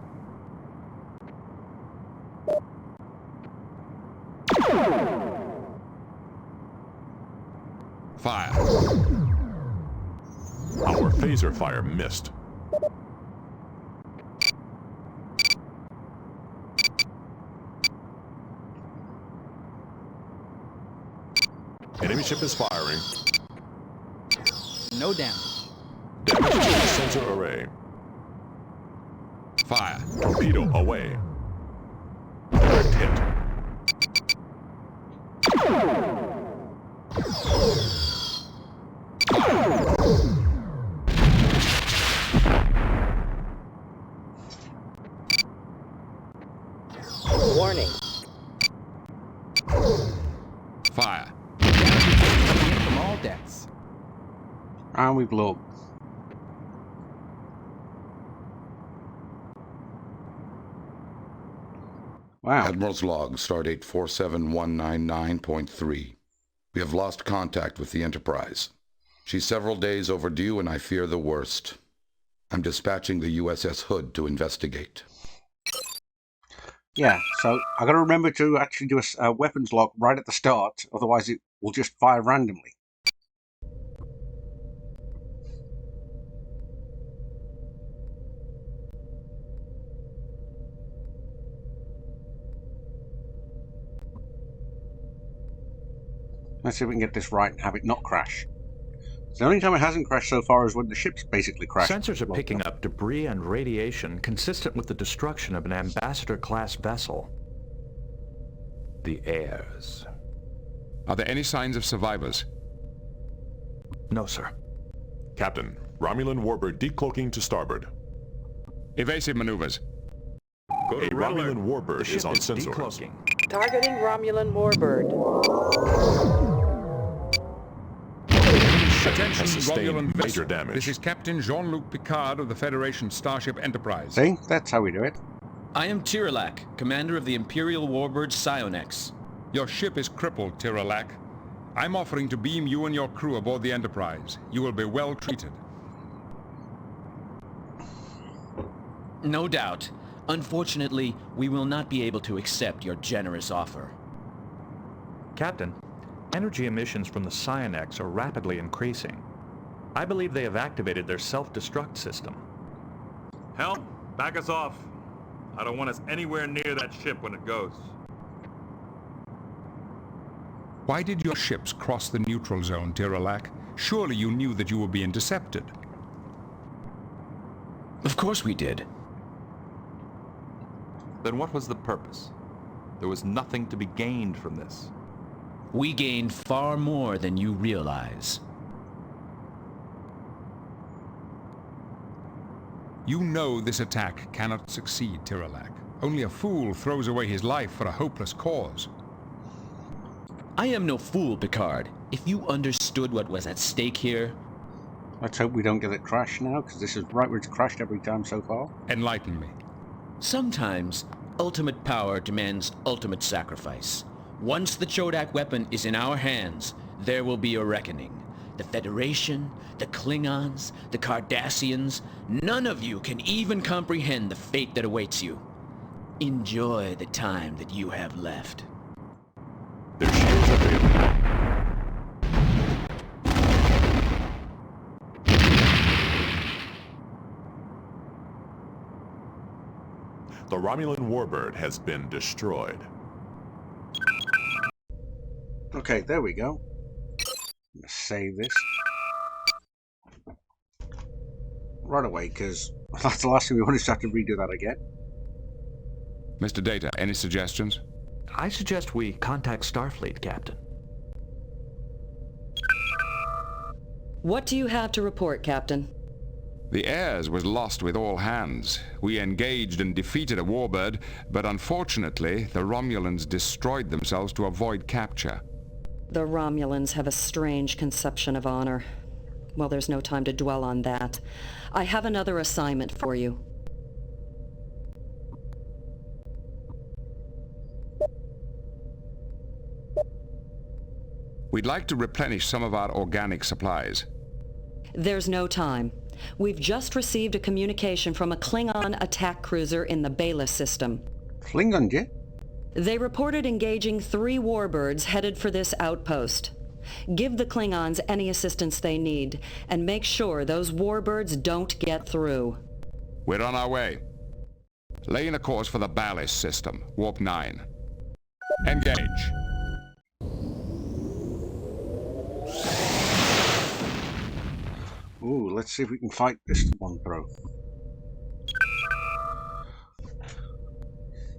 Fire. Our phaser fire missed. Enemy ship is firing. No damage. Damage to the sensor array. Fire. Torpedo away. Direct hit. Warning. Fire. From all decks. And we blow. Wow. Admiral's log, stardate 47199.3. We have lost contact with the Enterprise. She's several days overdue, and I fear the worst. I'm dispatching the USS Hood to investigate. Yeah, so I got to remember to actually do a weapons lock right at the start, otherwise it will just fire randomly. Let's see if we can get this right and have it not crash. The only time it hasn't crashed so far is when the ship's basically crashed. Sensors are picking up debris and radiation consistent with the destruction of an ambassador-class vessel. The heirs. Are there any signs of survivors? No, sir. Captain, Romulan warbird decloaking to starboard. Evasive maneuvers. A Romulan warbird is on sensors. Targeting Romulan warbird. Attention, Romulan major vessel. damage. This is Captain Jean-Luc Picard of the Federation Starship Enterprise. See? That's how we do it. I am Tiralak, commander of the Imperial warbird Psionex. Your ship is crippled, Tiralak. I'm offering to beam you and your crew aboard the Enterprise. You will be well treated. No doubt. Unfortunately, we will not be able to accept your generous offer. Captain, energy emissions from the Psionex are rapidly increasing. I believe they have activated their self-destruct system. Help! Back us off! I don't want us anywhere near that ship when it goes. Why did your ships cross the neutral zone, Tiralak? Surely you knew that you were being intercepted. Of course we did. Then what was the purpose? There was nothing to be gained from this. We gained far more than you realize. You know this attack cannot succeed, Tiralak. Only a fool throws away his life for a hopeless cause. I am no fool, Picard. If you understood what was at stake here... Let's hope we don't get it crashed now, because this is right where it's crashed every time so far. Enlighten me. Sometimes, ultimate power demands ultimate sacrifice. Once the Chodak weapon is in our hands, there will be a reckoning. The Federation, the Klingons, the Cardassians, none of you can even comprehend the fate that awaits you. Enjoy the time that you have left. Their shields are failing. The Romulan warbird has been destroyed. Okay, there we go. Let's save this. Right away, because that's the last thing we want to have to redo that again. Mr. Data, any suggestions? I suggest we contact Starfleet, Captain. What do you have to report, Captain? The Heirs was lost with all hands. We engaged and defeated a warbird, but unfortunately, the Romulans destroyed themselves to avoid capture. The Romulans have a strange conception of honor. Well, there's no time to dwell on that. I have another assignment for you. We'd like to replenish some of our organic supplies. There's no time. We've just received a communication from a Klingon attack cruiser in the Bela system. Klingon, yeah? They reported engaging 3 warbirds headed for this outpost. Give the Klingons any assistance they need, and make sure those warbirds don't get through. We're on our way. Laying a course for the Ballast system, Warp 9. Engage. Ooh, let's see if we can fight this one through.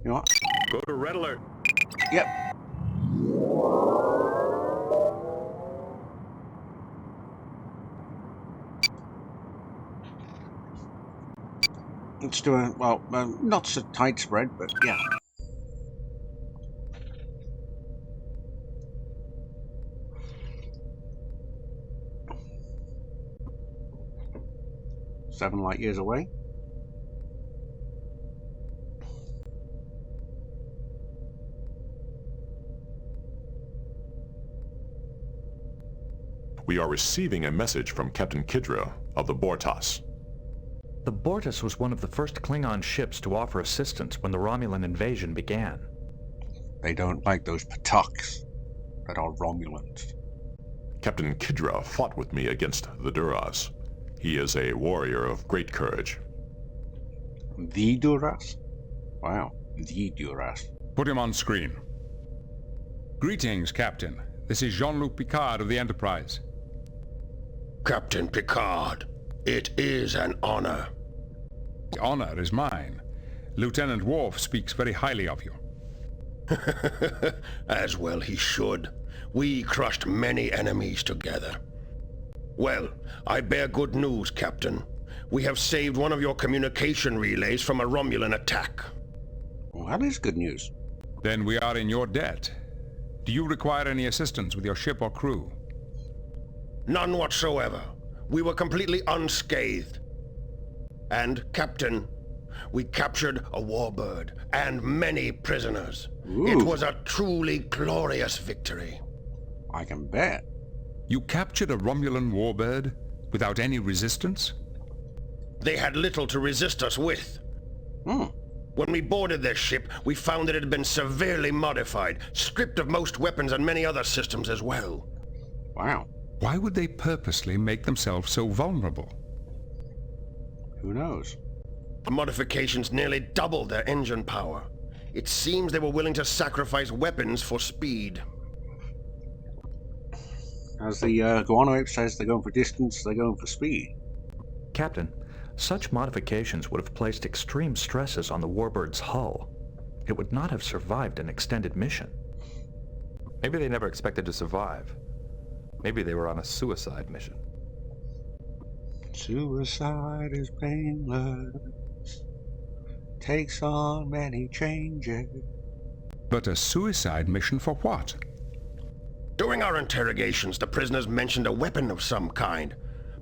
You know what? Go to red alert. Yep. Let's do a, well, not so tight spread, but yeah. Seven light years away. We are receiving a message from Captain Kidra of the Bortas. The Bortas was one of the first Klingon ships to offer assistance when the Romulan invasion began. They don't like those Pataks that are Romulans. Captain Kidra fought with me against the Duras. He is a warrior of great courage. The Duras? Wow, the Duras. Put him on screen. Greetings, Captain. This is Jean-Luc Picard of the Enterprise. Captain Picard, it is an honor. The honor is mine. Lieutenant Worf speaks very highly of you. As well he should. We crushed many enemies together. Well, I bear good news, Captain. We have saved one of your communication relays from a Romulan attack. Well, that is good news. Then we are in your debt. Do you require any assistance with your ship or crew? None whatsoever. We were completely unscathed. And, Captain, we captured a warbird and many prisoners. Ooh. It was a truly glorious victory. I can bet. You captured a Romulan warbird without any resistance? They had little to resist us with. When we boarded their ship, we found that it had been severely modified, stripped of most weapons and many other systems as well. Wow. Why would they purposely make themselves so vulnerable? Who knows? The modifications nearly doubled their engine power. It seems they were willing to sacrifice weapons for speed. As the Guano ape says, they're going for distance, they're going for speed. Captain, such modifications would have placed extreme stresses on the warbird's hull. It would not have survived an extended mission. Maybe they never expected to survive. Maybe they were on a suicide mission. Suicide is painless, takes on many changes. But a suicide mission for what? During our interrogations, the prisoners mentioned a weapon of some kind.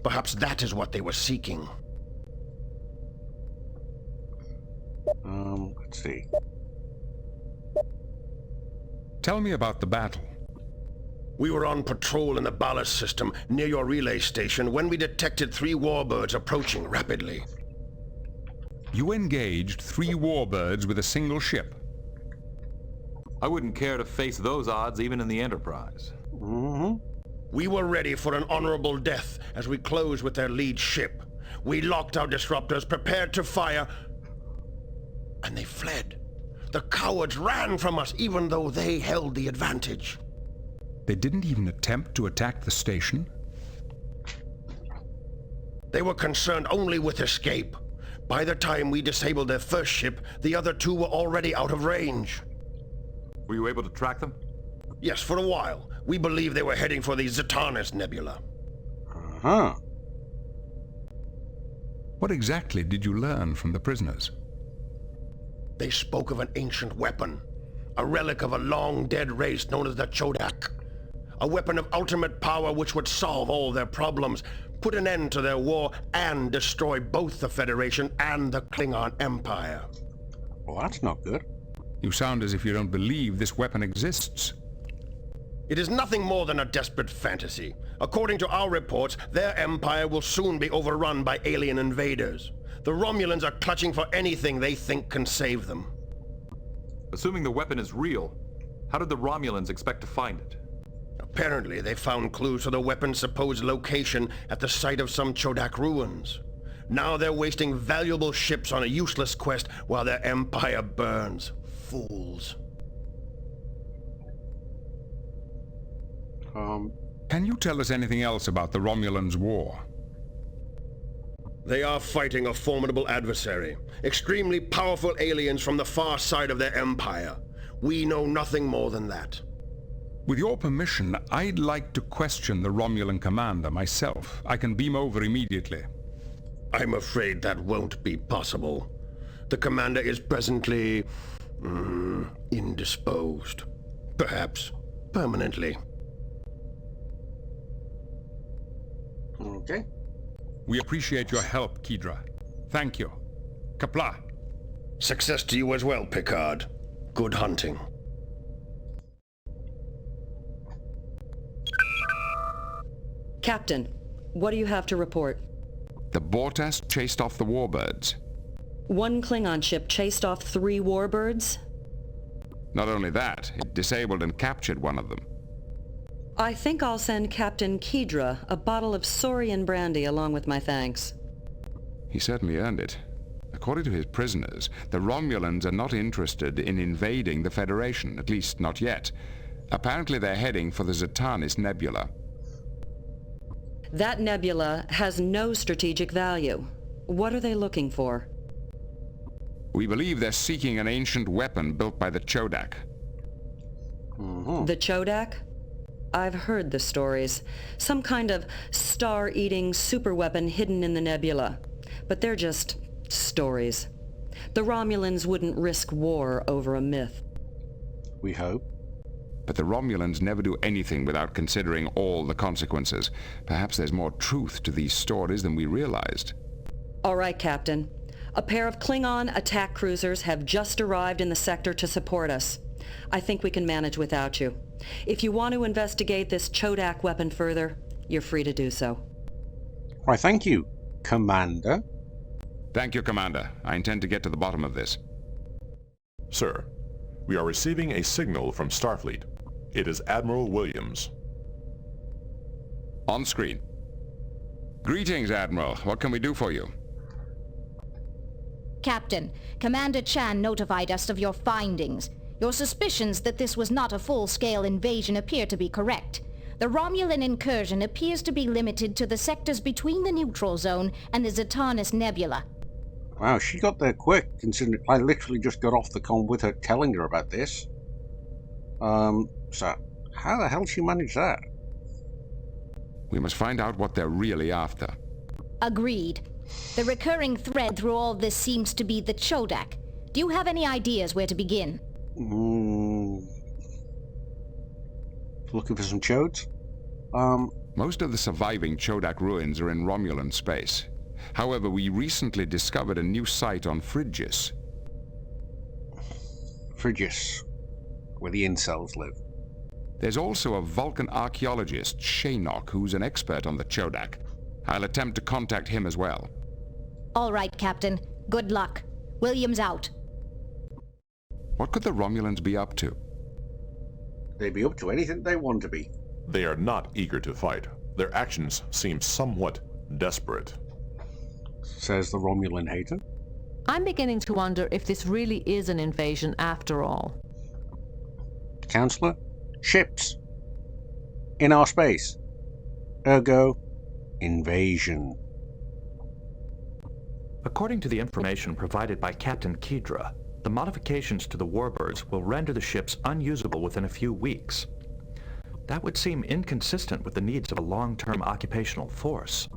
Perhaps that is what they were seeking. Let's see. Tell me about the battle. We were on patrol in the ballast system near your relay station when we detected 3 warbirds approaching rapidly. You engaged 3 warbirds with a single ship. I wouldn't care to face those odds even in the Enterprise. We were ready for an honorable death as we closed with their lead ship. We locked our disruptors, prepared to fire, and they fled. The cowards ran from us even though they held the advantage. They didn't even attempt to attack the station? They were concerned only with escape. By the time we disabled their first ship, the other 2 were already out of range. Were you able to track them? Yes, for a while. We believe they were heading for the Zatannis Nebula. What exactly did you learn from the prisoners? They spoke of an ancient weapon, a relic of a long-dead race known as the Chodak. A weapon of ultimate power which would solve all their problems, put an end to their war, and destroy both the Federation and the Klingon Empire. Well, that's not good. You sound as if you don't believe this weapon exists. It is nothing more than a desperate fantasy. According to our reports, their empire will soon be overrun by alien invaders. The Romulans are clutching for anything they think can save them. Assuming the weapon is real, how did the Romulans expect to find it? Apparently, they found clues to the weapon's supposed location at the site of some Chodak ruins. Now they're wasting valuable ships on a useless quest while their empire burns. Fools. Can you tell us anything else about the Romulans' war? They are fighting a formidable adversary. Extremely powerful aliens from the far side of their empire. We know nothing more than that. With your permission, I'd like to question the Romulan commander myself. I can beam over immediately. I'm afraid that won't be possible. The commander is presently... indisposed. Perhaps permanently. Okay. We appreciate your help, Kidra. Thank you. Kapla. Success to you as well, Picard. Good hunting. Captain, what do you have to report? The Bortas chased off the warbirds. One Klingon ship chased off 3 warbirds? Not only that, it disabled and captured one of them. I think I'll send Captain Kedra a bottle of Saurian brandy along with my thanks. He certainly earned it. According to his prisoners, the Romulans are not interested in invading the Federation, at least not yet. Apparently they're heading for the Zetanis Nebula. That nebula has no strategic value. What are they looking for? We believe they're seeking an ancient weapon built by the Chodak. The Chodak? I've heard the stories. Some kind of star-eating superweapon hidden in the nebula. But they're just stories. The Romulans wouldn't risk war over a myth. We hope. But the Romulans never do anything without considering all the consequences. Perhaps there's more truth to these stories than we realized. All right, Captain. A pair of Klingon attack cruisers have just arrived in the sector to support us. I think we can manage without you. If you want to investigate this Chodak weapon further, you're free to do so. Why, thank you, Commander. Thank you, Commander. I intend to get to the bottom of this. Sir, we are receiving a signal from Starfleet. It is Admiral Williams. On screen. Greetings, Admiral. What can we do for you? Captain, Commander Chan notified us of your findings. Your suspicions that this was not a full-scale invasion appear to be correct. The Romulan incursion appears to be limited to the sectors between the neutral zone and the Zetanis Nebula. Wow, she got there quick, considering I literally just got off the con with her telling her about this. So, how the hell she managed that? We must find out what they're really after. Agreed. The recurring thread through all this seems to be the Chodak. Do you have any ideas where to begin? Looking for some chodes? Most of the surviving Chodak ruins are in Romulan space. However, we recently discovered a new site on Phrygius. Phrygius, where the incels live. There's also a Vulcan archaeologist, Shaynok, who's an expert on the Chodak. I'll attempt to contact him as well. All right, Captain. Good luck. Williams out. What could the Romulans be up to? They'd be up to anything they want to be. They are not eager to fight. Their actions seem somewhat desperate. Says the Romulan hater. I'm beginning to wonder if this really is an invasion after all. Counselor? Ships. In our space. Ergo, invasion. According to the information provided by Captain Kedra, the modifications to the warbirds will render the ships unusable within a few weeks. That would seem inconsistent with the needs of a long-term occupational force.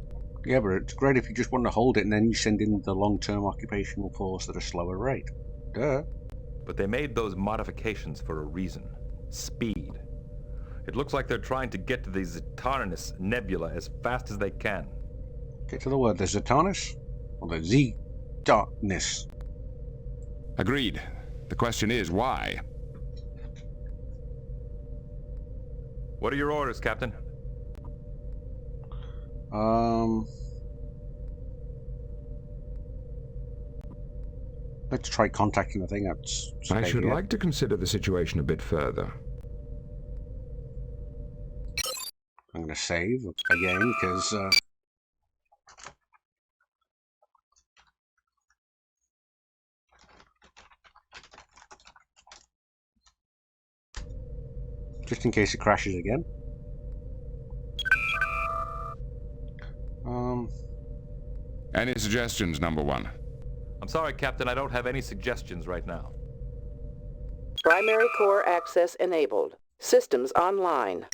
Yeah, but it's great if you just want to hold it and then you send in the long-term occupational force at a slower rate. Duh. But they made those modifications for a reason. Speed. It looks like they're trying to get to the Zetanis Nebula as fast as they can. Get to the word. The Zetanis? Or the Zetanis? Agreed. The question is, why? What are your orders, Captain? Let's try contacting the thing. I should like to consider the situation a bit further. I'm going to save again, because... just in case it crashes again. Any suggestions, number one? I'm sorry, Captain, I don't have any suggestions right now. Primary core access enabled. Systems online.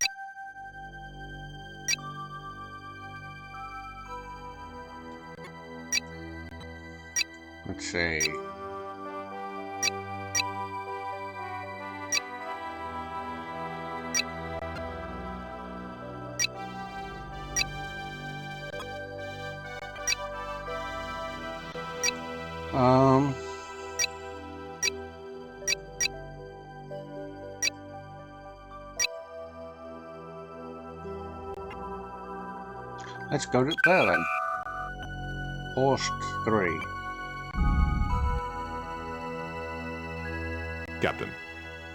Let's see. Let's go to there then. Post 3. Captain,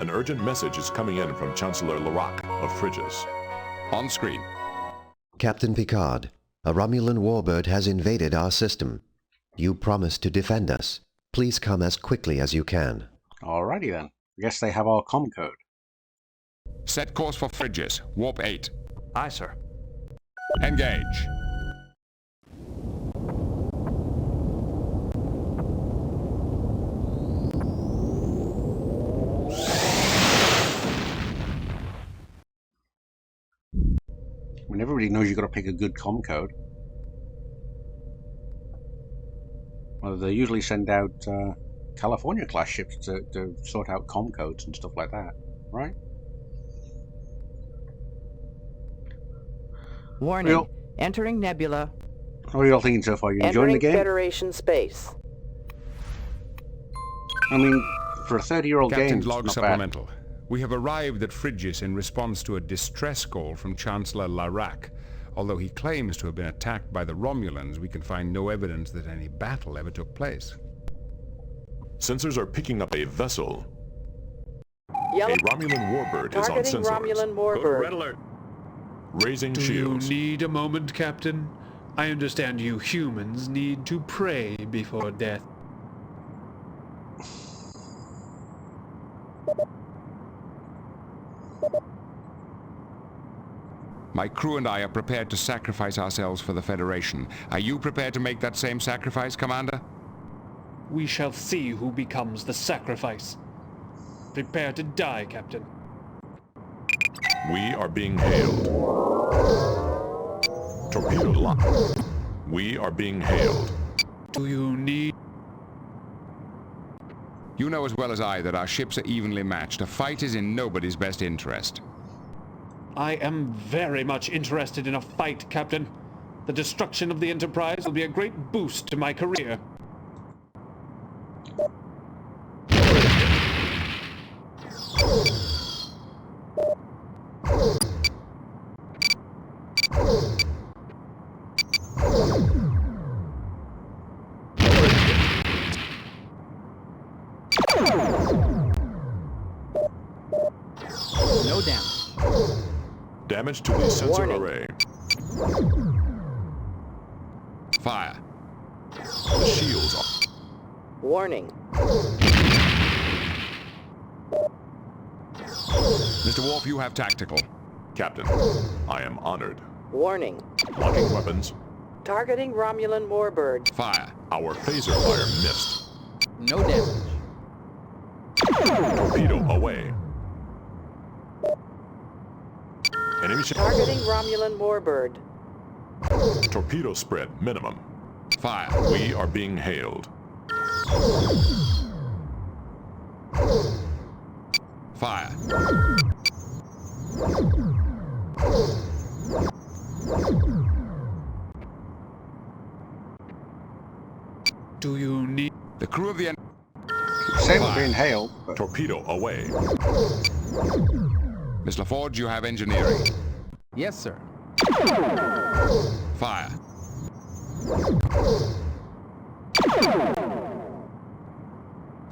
an urgent message is coming in from Chancellor Larac of Phrygia. On screen. Captain Picard, a Romulan warbird has invaded our system. You promised to defend us. Please come as quickly as you can. Alrighty then. I guess they have our comm code. Set course for Phrygia. Warp 8. Aye, sir. Engage. I mean, everybody knows you've got to pick a good comm code. Well, they usually send out California-class ships to sort out comm codes and stuff like that, right? Warning. Entering nebula. What are you all thinking so far? You enjoying the Entering game? Federation space. I mean, for a 30-year-old game, Captain's it's log not supplemental. bad. We have arrived at Phrygia in response to a distress call from Chancellor Larac. Although he claims to have been attacked by the Romulans, we can find no evidence that any battle ever took place. Sensors are picking up a vessel. Yellow. A Romulan warbird is on Targeting sensors. Romulan warbird. alert. Raising Do shields. you need a moment, Captain? I understand you humans need to pray before death. My crew and I are prepared to sacrifice ourselves for the Federation. Are you prepared to make that same sacrifice, Commander? We shall see who becomes the sacrifice. Prepare to die, Captain. We are being hailed. Torpedo locked. We are being hailed. Do you need... You know as well as I that our ships are evenly matched. A fight is in nobody's best interest. I am very much interested in a fight, Captain. The destruction of the Enterprise will be a great boost to my career. No damage. Damage to the sensor Warning. array. Fire. The shields are... Warning. Mr. Worf, you have tactical. Captain, I am honored. Warning. Locking weapons. Targeting Romulan warbird. Fire. Our phaser fire missed. No damage. Torpedo away. Enemy ship. Targeting Romulan warbird. Torpedo spread minimum. Fire. We are being hailed. Fire. Do you need... The crew of the... Same with being hailed. But... Torpedo away. Miss LaForge, you have engineering. Yes, sir. Fire.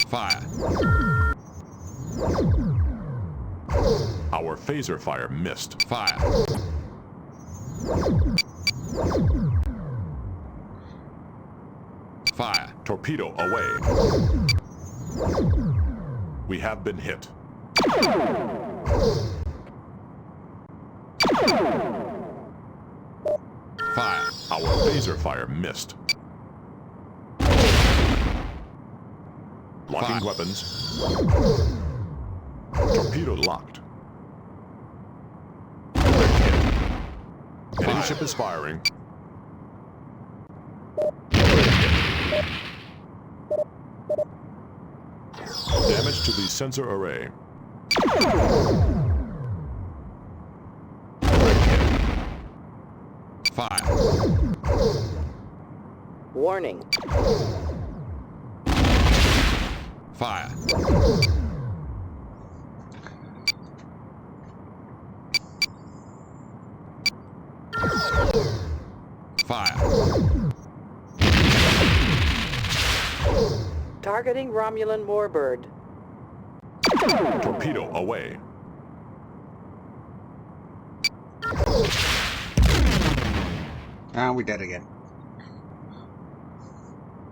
Fire. Our phaser fire missed. Fire. Fire. Torpedo away. We have been hit. Fire. Our phaser fire missed. Locking Fire. weapons. Torpedo locked. Enemy ship is firing. Damage to the sensor array. Fire. Warning. Fire. Targeting Romulan warbird. Torpedo away. And we're dead again.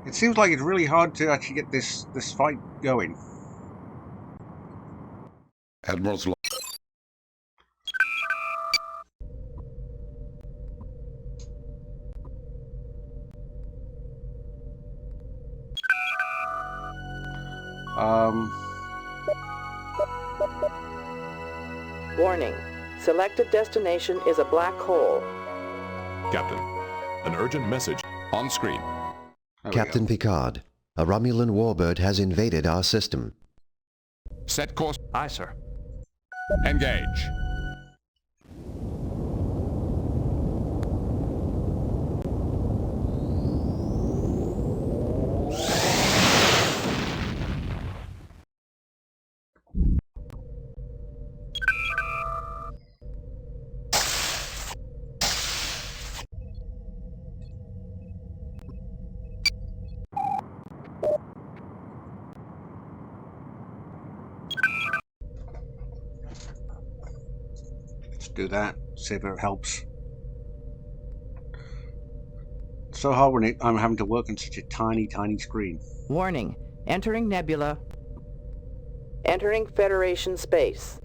It seems like it's really hard to actually get this fight going. Admiral's log. Warning. Selected destination is a black hole. Captain, an urgent message on screen. Captain Picard, a Romulan warbird has invaded our system. Set course. Aye, sir. Engage. Let's do that. See if it helps. So hard when I'm having to work on such a tiny screen. Warning. Entering nebula. Entering Federation space.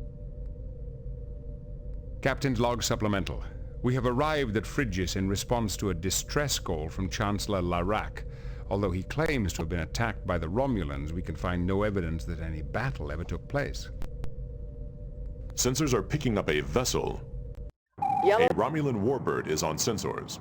Captain's log supplemental. We have arrived at Phrygius in response to a distress call from Chancellor Larac. Although he claims to have been attacked by the Romulans, we can find no evidence that any battle ever took place. Sensors are picking up a vessel. Yellow. A Romulan warbird is on sensors.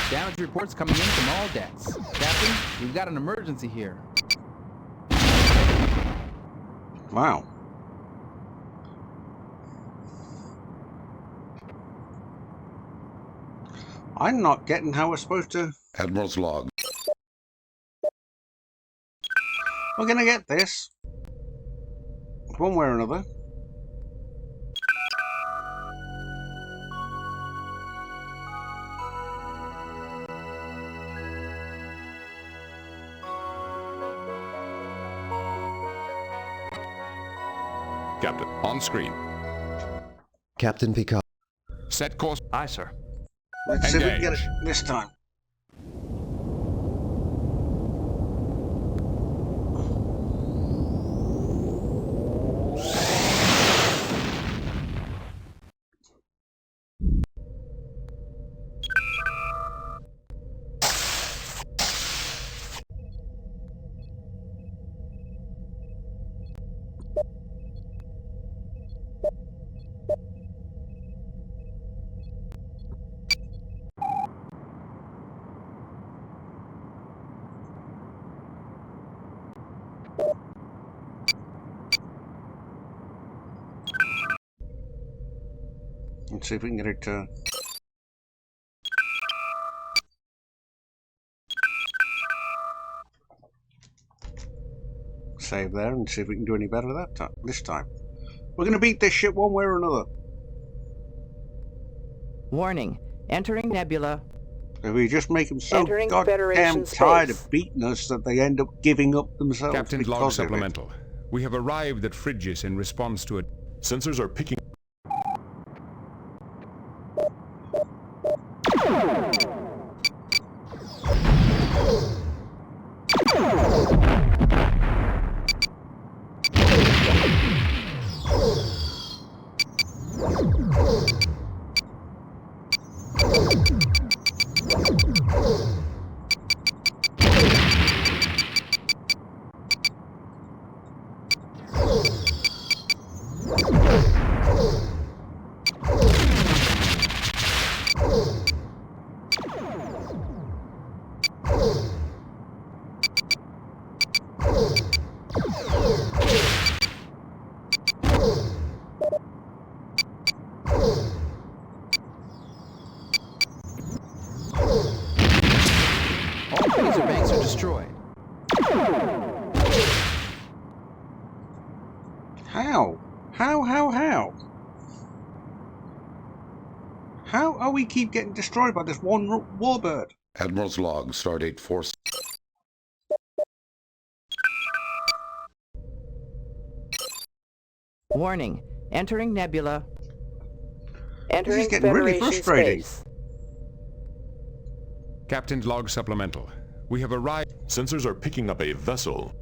Damage reports coming in from all decks. Captain, we've got an emergency here. Wow. I'm not getting how we're supposed to... Admiral's log. We're gonna get this. One way or another. Captain, on screen. Captain Picard. Set course. Aye, sir. Let's see if we can get it this time. Let's see if we can get it to... save there and see if we can do any better that time. This time. We're going to beat this shit one way or another. Warning. Entering nebula. If we just make them so Entering goddamn Federation tired space. of beating us that they end up giving up themselves. Captain's log because of it. supplemental. We have arrived at Phrygius in response to a... Sensors are picking... laser banks are destroyed. How? How? How are we keep getting destroyed by this one warbird? Admiral's log, Stardate 4. Warning. Entering nebula. This Entering is getting really Federation frustrating. space. Captain's log supplemental. We have arrived. Sensors are picking up a vessel.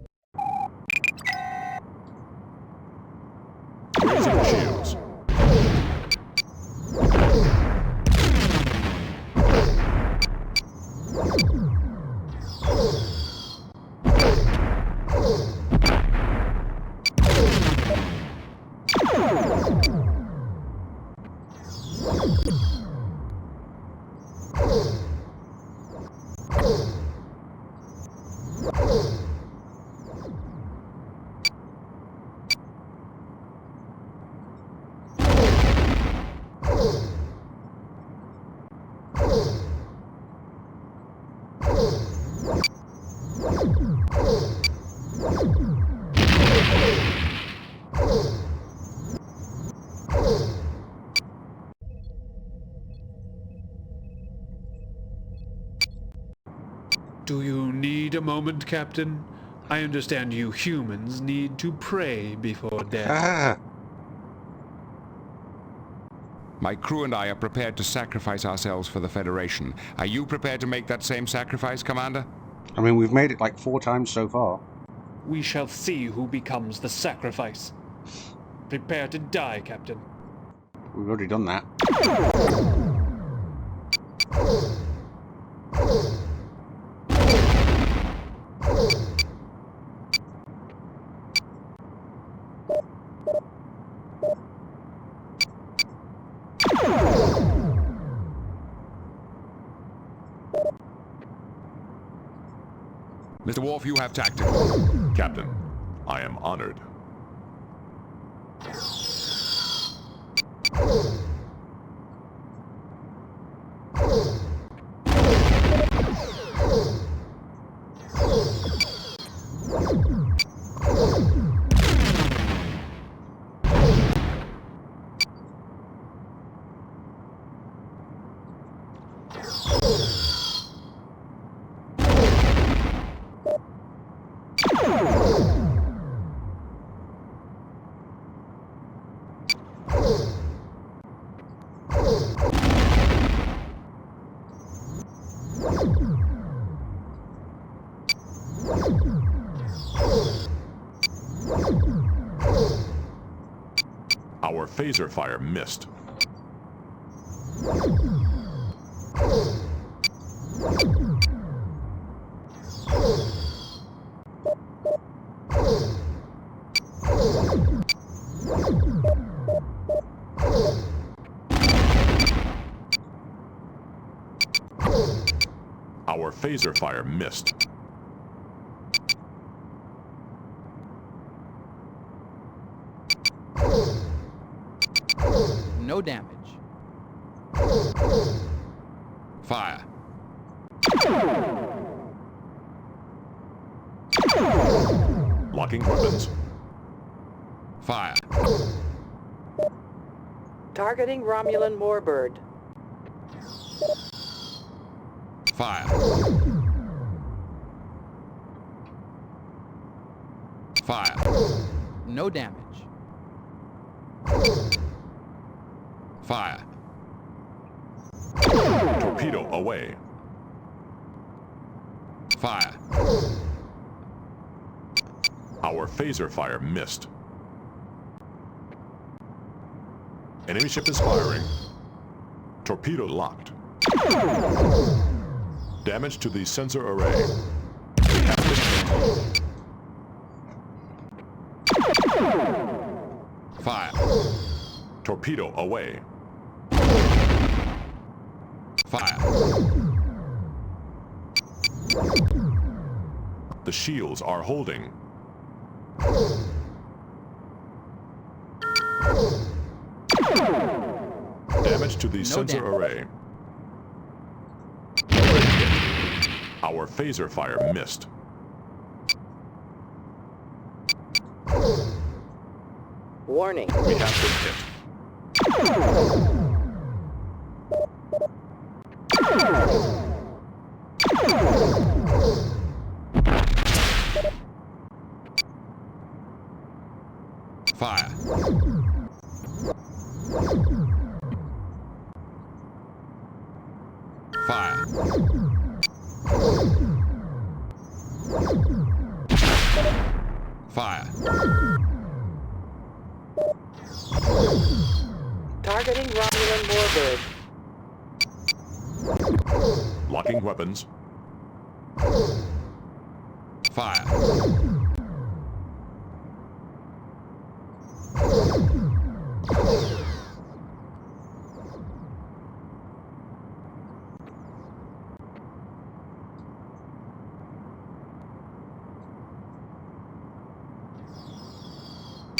Raising shields. Do you need a moment, Captain? I understand you humans need to pray before death. My crew and I are prepared to sacrifice ourselves for the Federation. Are you prepared to make that same sacrifice, Commander? I mean, we've made it like 4 times so far. We shall see who becomes the sacrifice. Prepare to die, Captain. We've already done that. Mr. Worf, you have tactical. Captain, I am honored. Our phaser fire missed. Our phaser fire missed. No damage. Fire. Locking weapons. Fire. Targeting Romulan warbird. Fire. Fire. No damage. Fire. Torpedo away. Fire. Our phaser fire missed. Enemy ship is firing. Torpedo locked. Damage to the sensor array. We have discontinued. Fire. Torpedo away. Fire. The shields are holding. Damage to the sensor array. Our phaser fire missed. Warning. We have been hit. Fire. Fire. Fire. Targeting Romulan warbird. Locking weapons. Fire.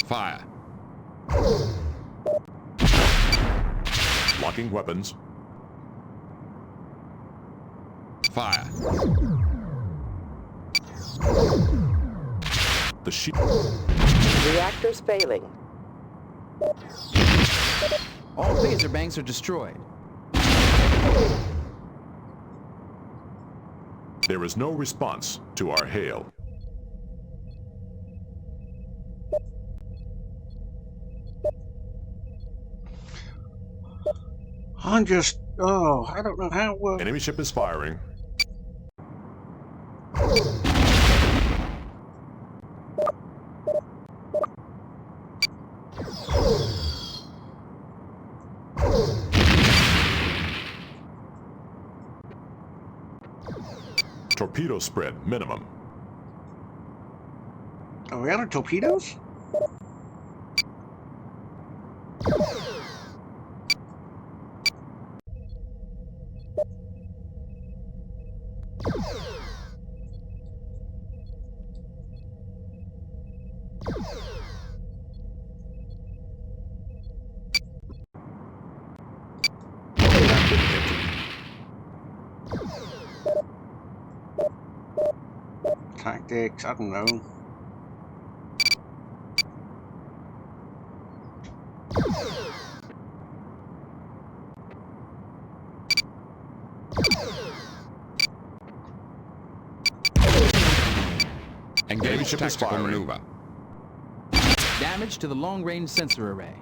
Fire. Locking weapons. Fire. The sheep. Reactors failing. All phaser banks are destroyed. There is no response to our hail. I'm just... Oh, I don't know how... Enemy ship is firing. Torpedo spread minimum. Are we out of torpedoes? Tactics, I don't know. Engage tactical maneuver. Damage to the long-range sensor array.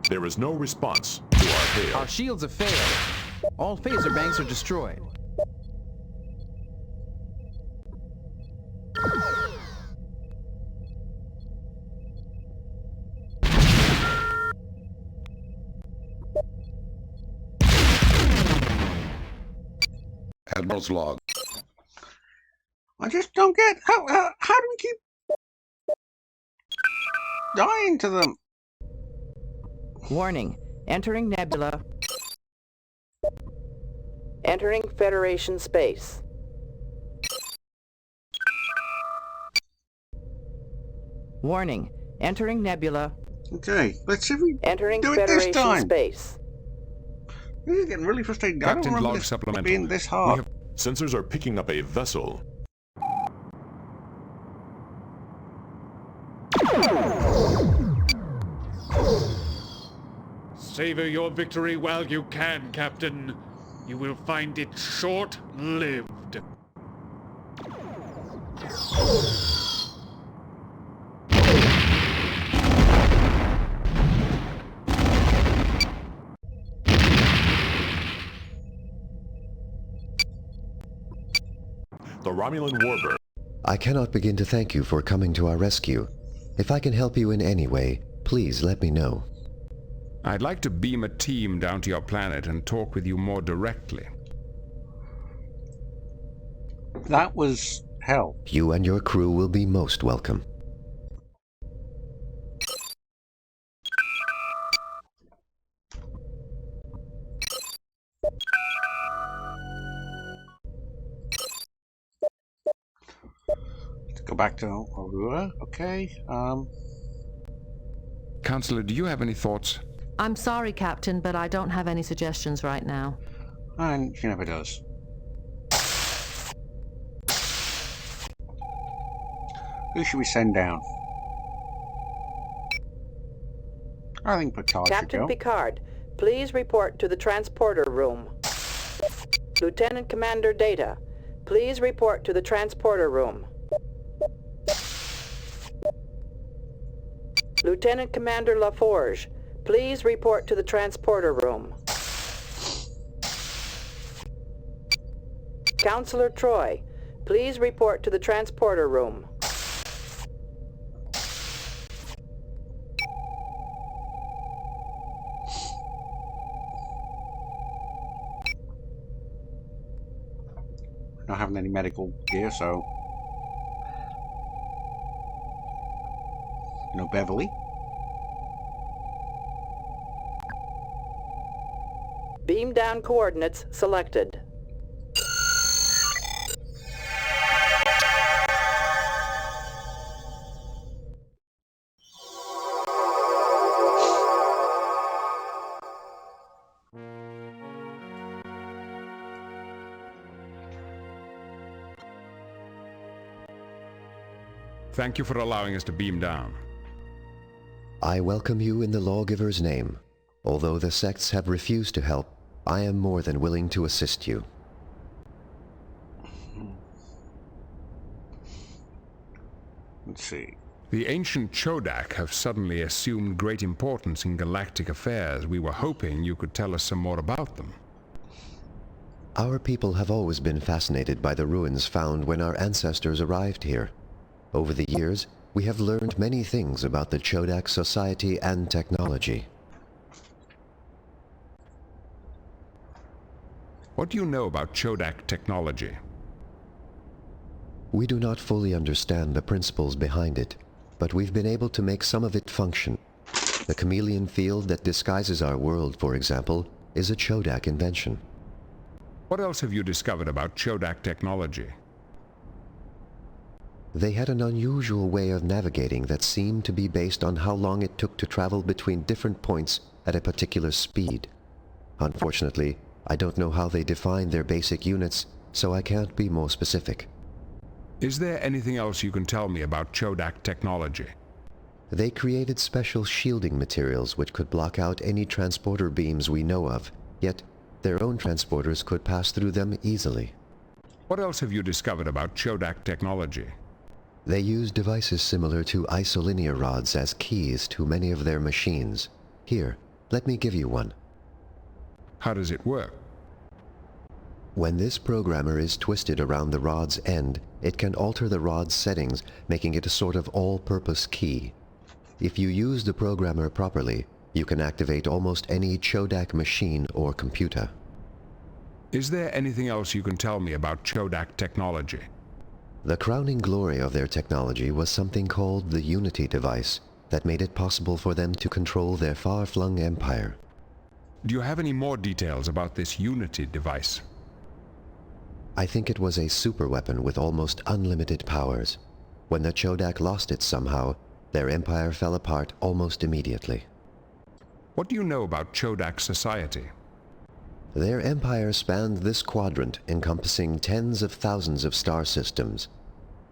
There is no response to our hail. Our shields have failed. All phaser banks are destroyed. Admiral's log. I just don't get... How do we keep... dying to them? Warning. Entering nebula. Entering Federation space. Warning. Entering nebula. Okay, let's see if we Entering do it Federation this time. space. This is getting really frustrating. I don't Captain's remember log this supplemental. being this hard. Sensors are picking up a vessel. Savor your victory while you can, Captain. You will find it short-lived. The Romulan warbird. I cannot begin to thank you for coming to our rescue. If I can help you in any way, please let me know. I'd like to beam a team down to your planet and talk with you more directly. That was hell. You and your crew will be most welcome. Go back to Aurora. Okay. Counselor, do you have any thoughts? I'm sorry, Captain, but I don't have any suggestions right now. And she never does. Who should we send down? I think Picard should Captain go. Picard, please report to the transporter room. Lieutenant Commander Data, please report to the transporter room. Lieutenant Commander LaForge, please report to the transporter room. Counselor Troy, please report to the transporter room. Not having any medical gear, so... No Beverly. Beam down coordinates selected. Thank you for allowing us to beam down. I welcome you in the lawgiver's name. Although the sects have refused to help, I am more than willing to assist you. Let's see. The ancient Chodak have suddenly assumed great importance in galactic affairs. We were hoping you could tell us some more about them. Our people have always been fascinated by the ruins found when our ancestors arrived here. Over the years, we have learned many things about the Chodak society and technology. What do you know about Chodak technology? We do not fully understand the principles behind it, but we've been able to make some of it function. The chameleon field that disguises our world, for example, is a Chodak invention. What else have you discovered about Chodak technology? They had an unusual way of navigating that seemed to be based on how long it took to travel between different points at a particular speed. Unfortunately, I don't know how they define their basic units, so I can't be more specific. Is there anything else you can tell me about Chodak technology? They created special shielding materials which could block out any transporter beams we know of, yet their own transporters could pass through them easily. What else have you discovered about Chodak technology? They use devices similar to isolinear rods as keys to many of their machines. Here, let me give you one. How does it work? When this programmer is twisted around the rod's end, it can alter the rod's settings, making it a sort of all-purpose key. If you use the programmer properly, you can activate almost any Chodak machine or computer. Is there anything else you can tell me about Chodak technology? The crowning glory of their technology was something called the Unity device that made it possible for them to control their far-flung empire. Do you have any more details about this Unity device? I think it was a superweapon with almost unlimited powers. When the Chodak lost it somehow, their empire fell apart almost immediately. What do you know about Chodak society? Their empire spanned this quadrant, encompassing tens of thousands of star systems.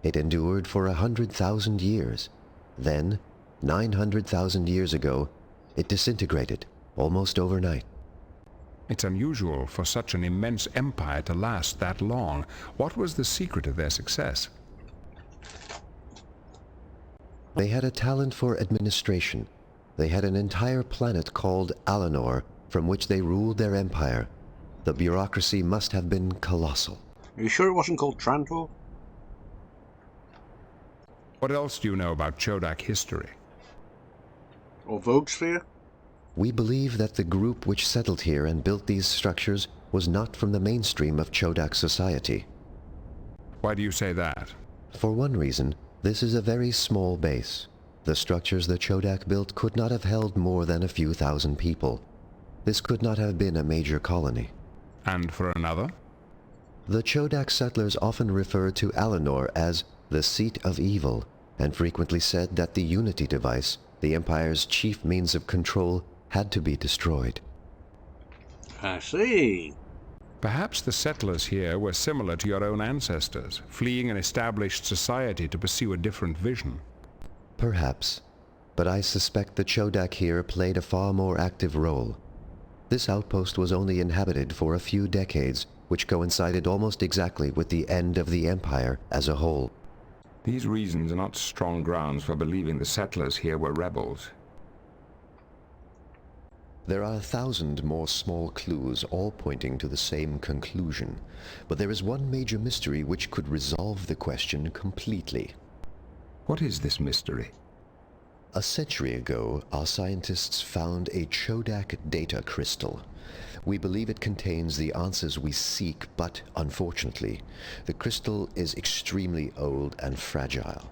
It endured for 100,000 years. Then, 900,000 years ago, it disintegrated, almost overnight. It's unusual for such an immense empire to last that long. What was the secret of their success? They had a talent for administration. They had an entire planet called Alanor, from which they ruled their empire. The bureaucracy must have been colossal. Are you sure it wasn't called Trantor? What else do you know about Chodak history? Or Vogue Sphere? We believe that the group which settled here and built these structures was not from the mainstream of Chodak society. Why do you say that? For one reason, this is a very small base. The structures the Chodak built could not have held more than a few thousand people. This could not have been a major colony. And for another? The Chodak settlers often referred to Alanor as the seat of evil, and frequently said that the Unity device, the Empire's chief means of control, had to be destroyed. I see. Perhaps the settlers here were similar to your own ancestors, fleeing an established society to pursue a different vision. Perhaps, but I suspect the Chodak here played a far more active role. This outpost was only inhabited for a few decades, which coincided almost exactly with the end of the Empire as a whole. These reasons are not strong grounds for believing the settlers here were rebels. There are 1,000 more small clues, all pointing to the same conclusion. But there is one major mystery which could resolve the question completely. What is this mystery? A century ago, our scientists found a Chodak data crystal. We believe it contains the answers we seek, but unfortunately, the crystal is extremely old and fragile.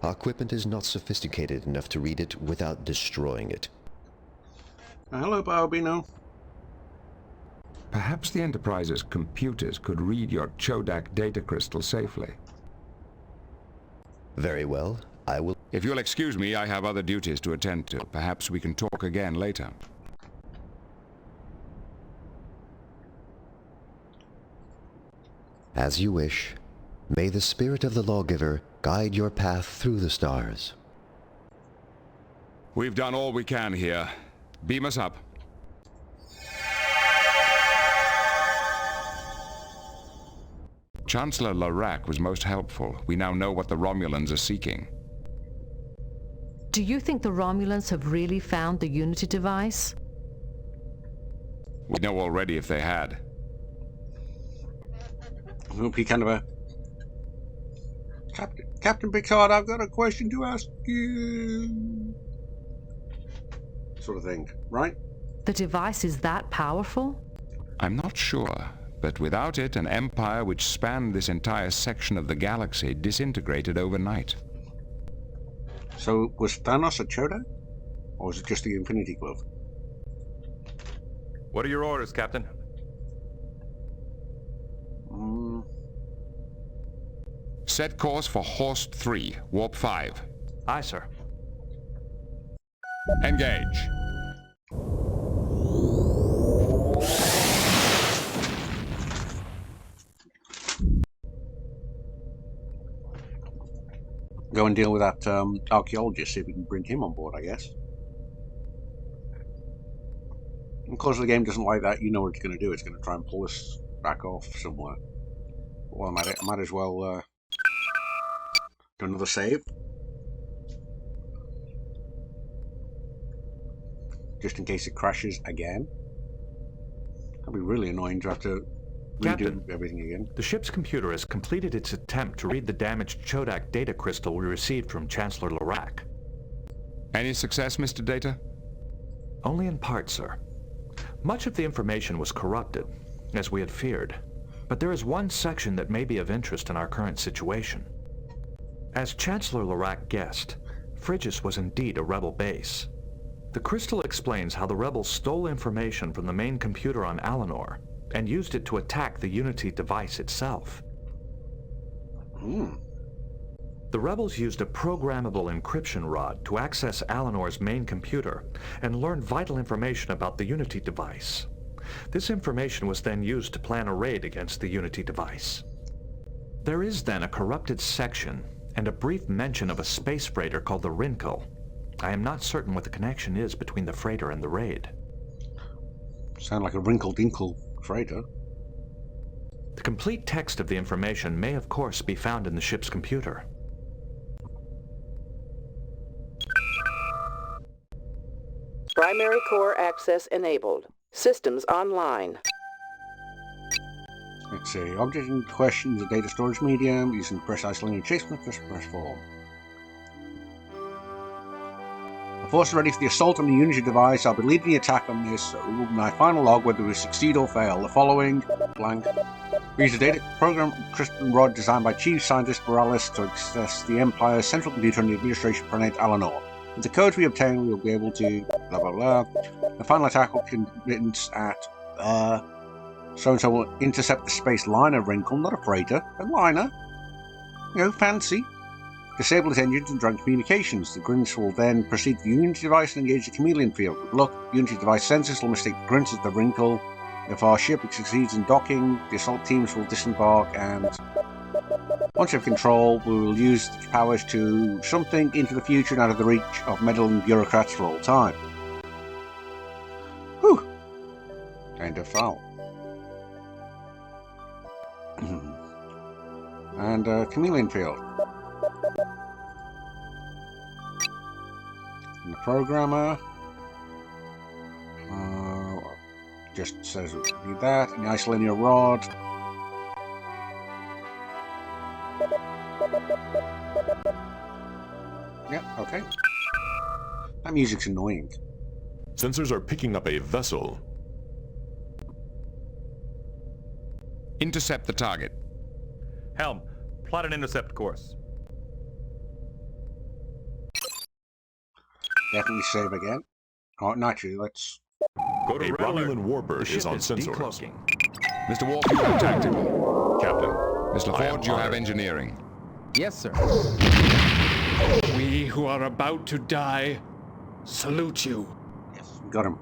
Our equipment is not sophisticated enough to read it without destroying it. Hello, Barbino. Perhaps the Enterprise's computers could read your Chodak data crystal safely. Very well. I will... If you'll excuse me, I have other duties to attend to. Perhaps we can talk again later. As you wish. May the spirit of the lawgiver guide your path through the stars. We've done all we can here. Beam us up. Chancellor Larac was most helpful. We now know what the Romulans are seeking. Do you think the Romulans have really found the Unity device? We know already if they had. It will be kind of a... Captain Picard, I've got a question to ask you. Sort of thing, right? The device is that powerful? I'm not sure, but without it, an empire which spanned this entire section of the galaxy disintegrated overnight. So, was Thanos a Chodak? Or was it just the Infinity Glove? What are your orders, Captain? Set course for Horst 3, Warp 5. Aye, sir. Engage. Go and deal with that archaeologist, see if we can bring him on board, I guess. Of course, the game doesn't like that. You know what it's going to do. It's going to try and pull us back off somewhere. Well, I might as well do another save. Just in case it crashes again. That'd be really annoying to have to Captain, redo everything again. The ship's computer has completed its attempt to read the damaged Chodak data crystal we received from Chancellor Larac. Any success, Mr. Data? Only in part, sir. Much of the information was corrupted, as we had feared. But there is one section that may be of interest in our current situation. As Chancellor Larac guessed, Phrygia was indeed a rebel base. The crystal explains how the rebels stole information from the main computer on Alinor and used it to attack the Unity device itself. The rebels used a programmable encryption rod to access Alinor's main computer and learn vital information about the Unity device. This information was then used to plan a raid against the Unity device. There is then a corrupted section and a brief mention of a space freighter called the Rinkel. I am not certain what the connection is between the freighter and the raid. Sound like a wrinkle-dinkle freighter. The complete text of the information may of course be found in the ship's computer. Primary core access enabled. Systems online. Let's see. Object in question is a data storage medium using precise linear chasement press form. The force is ready for the assault on the Unity device. I'll be leading the attack on this. So my final log, whether we succeed or fail. The following blank. We use a data program crystal rod designed by Chief Scientist Morales to access the Empire's central computer on the administration planet Alinor. With the codes we obtain, we will be able to blah blah blah. The final attack will commence at so-and-so will intercept the space liner Wrinkle, not a freighter, a liner. You know, fancy. Disable its engines and drone communications. The grunts will then proceed to the Unity device and engage the chameleon field. Good luck. Unity device sensors will mistake the grunts as the wrinkle. If our ship succeeds in docking, the assault teams will disembark, and once we have control, we will use the powers to something into the future and out of the reach of meddling bureaucrats for all time. Whew. Kind of foul. And chameleon field. And the programmer just says we need that. And the isolinear rod. Yeah, okay. That music's annoying. Sensors are picking up a vessel. Intercept the target. Helm, plot an intercept course. Definitely save again. Oh, naturally, let's... Go to a Romulan warbird is on sensors. Decloaking. Mr. Wolf, you have tactical. Captain. Mr. Ford, you have engineering. Yes, sir. We who are about to die salute you. Yes, got him.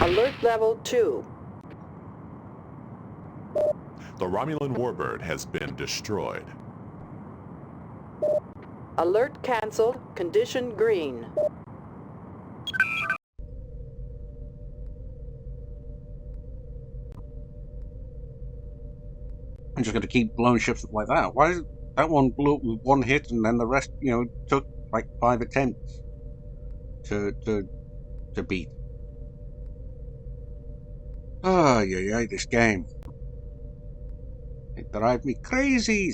Alert level 2. The Romulan warbird has been destroyed. Alert cancelled. Condition green. I'm just going to keep blowing ships up like that. Why is that one blew up with one hit and then the rest, took like 5 attempts to beat? Oh, yeah, this game. It drives me crazy.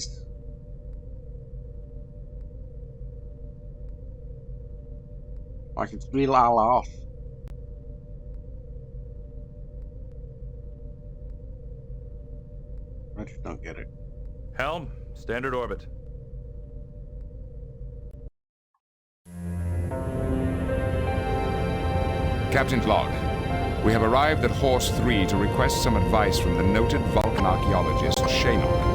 Like it's real off. I just don't get it. Helm, standard orbit. Captain's log. We have arrived at Horse 3 to request some advice from the noted Vulcan archaeologist, Shanok.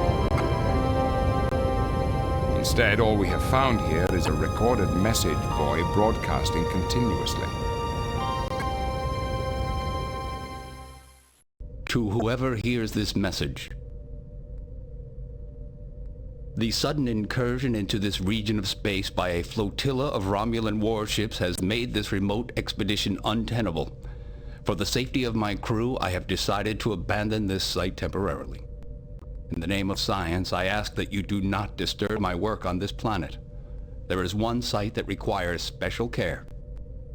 Instead, all we have found here is a recorded message buoy broadcasting continuously. To whoever hears this message, the sudden incursion into this region of space by a flotilla of Romulan warships has made this remote expedition untenable. For the safety of my crew, I have decided to abandon this site temporarily. In the name of science, I ask that you do not disturb my work on this planet. There is one site that requires special care.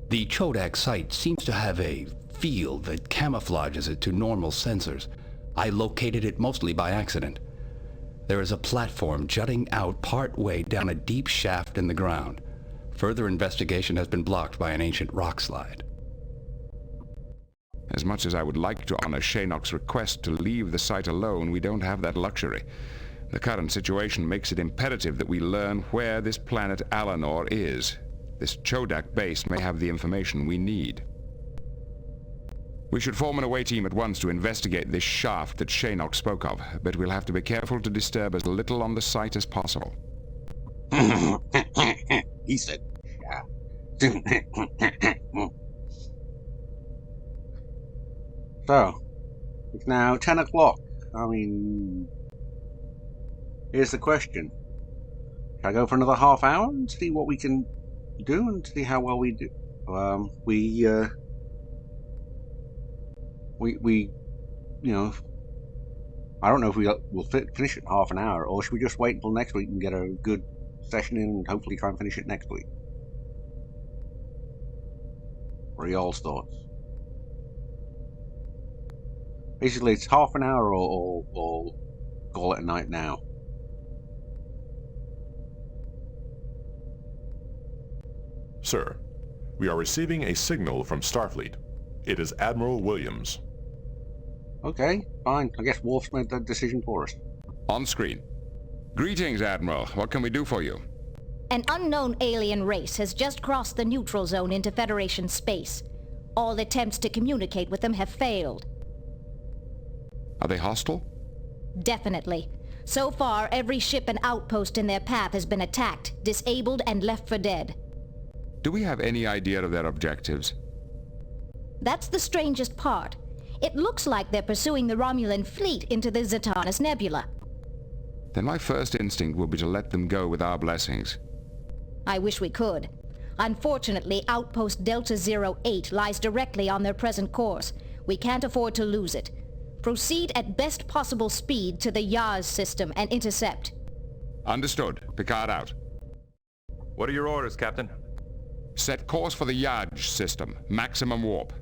The Chodak site seems to have a field that camouflages it to normal sensors. I located it mostly by accident. There is a platform jutting out part way down a deep shaft in the ground. Further investigation has been blocked by an ancient rock slide. As much as I would like to honor Shanok's request to leave the site alone, we don't have that luxury. The current situation makes it imperative that we learn where this planet Alanor is. This Chodak base may have the information we need. We should form an away team at once to investigate this shaft that Shanok spoke of, but we'll have to be careful to disturb as little on the site as possible. He said, So, it's now 10 o'clock. I mean, here's the question. Should I go for another half hour and see what we can do and see how well we do? I don't know if we'll finish it in half an hour, or should we just wait until next week and get a good session in and hopefully try and finish it next week? What are y'all's thoughts? Basically, it's half an hour or call it a night now. Sir, we are receiving a signal from Starfleet. It is Admiral Williams. Okay, fine. I guess Worf's made that decision for us. On screen. Greetings, Admiral. What can we do for you? An unknown alien race has just crossed the neutral zone into Federation space. All attempts to communicate with them have failed. Are they hostile? Definitely. So far, every ship and outpost in their path has been attacked, disabled, and left for dead. Do we have any idea of their objectives? That's the strangest part. It looks like they're pursuing the Romulan fleet into the Zatanus Nebula. Then my first instinct will be to let them go with our blessings. I wish we could. Unfortunately, Outpost Delta 08 lies directly on their present course. We can't afford to lose it. Proceed at best possible speed to the Yaz system and intercept. Understood. Picard out. What are your orders, Captain? Set course for the Yaj system. Maximum warp.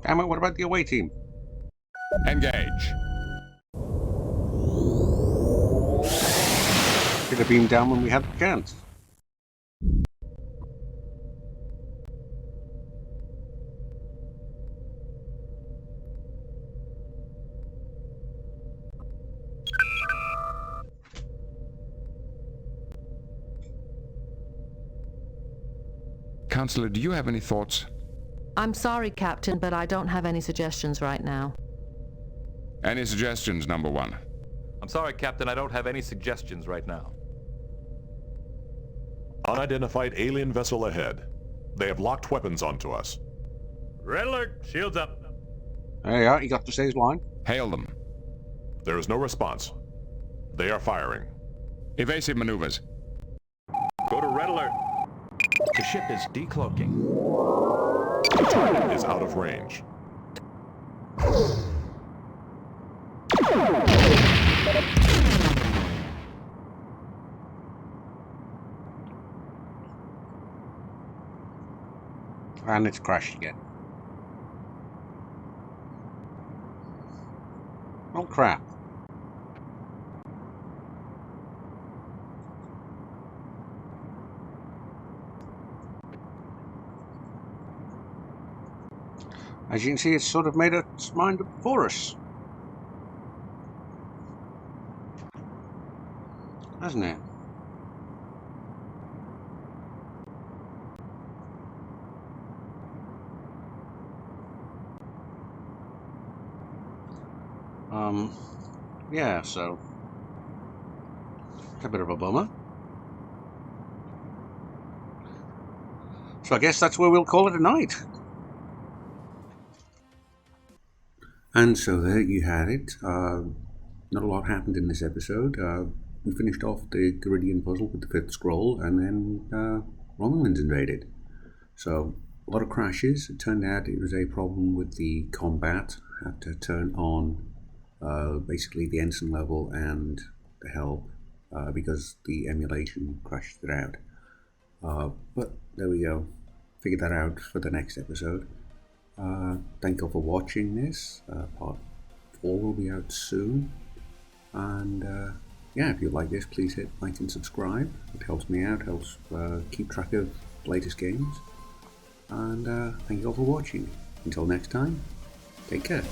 Damn it, what about the away team? Engage. Should have beamed down when we had the chance. Counselor, do you have any thoughts? I'm sorry, Captain, but I don't have any suggestions right now. Any suggestions, number one? I'm sorry, Captain, I don't have any suggestions right now. Unidentified alien vessel ahead. They have locked weapons onto us. Red alert! Shields up! There you are, he got to say his line. Hail them. There is no response. They are firing. Evasive maneuvers. Go to red alert. The ship is decloaking. The target is out of range. And it's crashed again. Oh crap. As you can see, it's sort of made its mind up for us, hasn't it? Yeah, so a bit of a bummer. So I guess that's where we'll call it a night. And so there you had it. Not a lot happened in this episode. We finished off the Garidian puzzle with the fifth scroll, and then Romulans invaded. So a lot of crashes. It turned out it was a problem with the combat. Had to turn on basically the ensign level and the help because the emulation crashed it out. But there we go. Figured that out for the next episode. Thank you all for watching this. Part 4 will be out soon. And yeah, if you like this, please hit like and subscribe. It helps me out, helps keep track of the latest games. And thank you all for watching. Until next time, take care.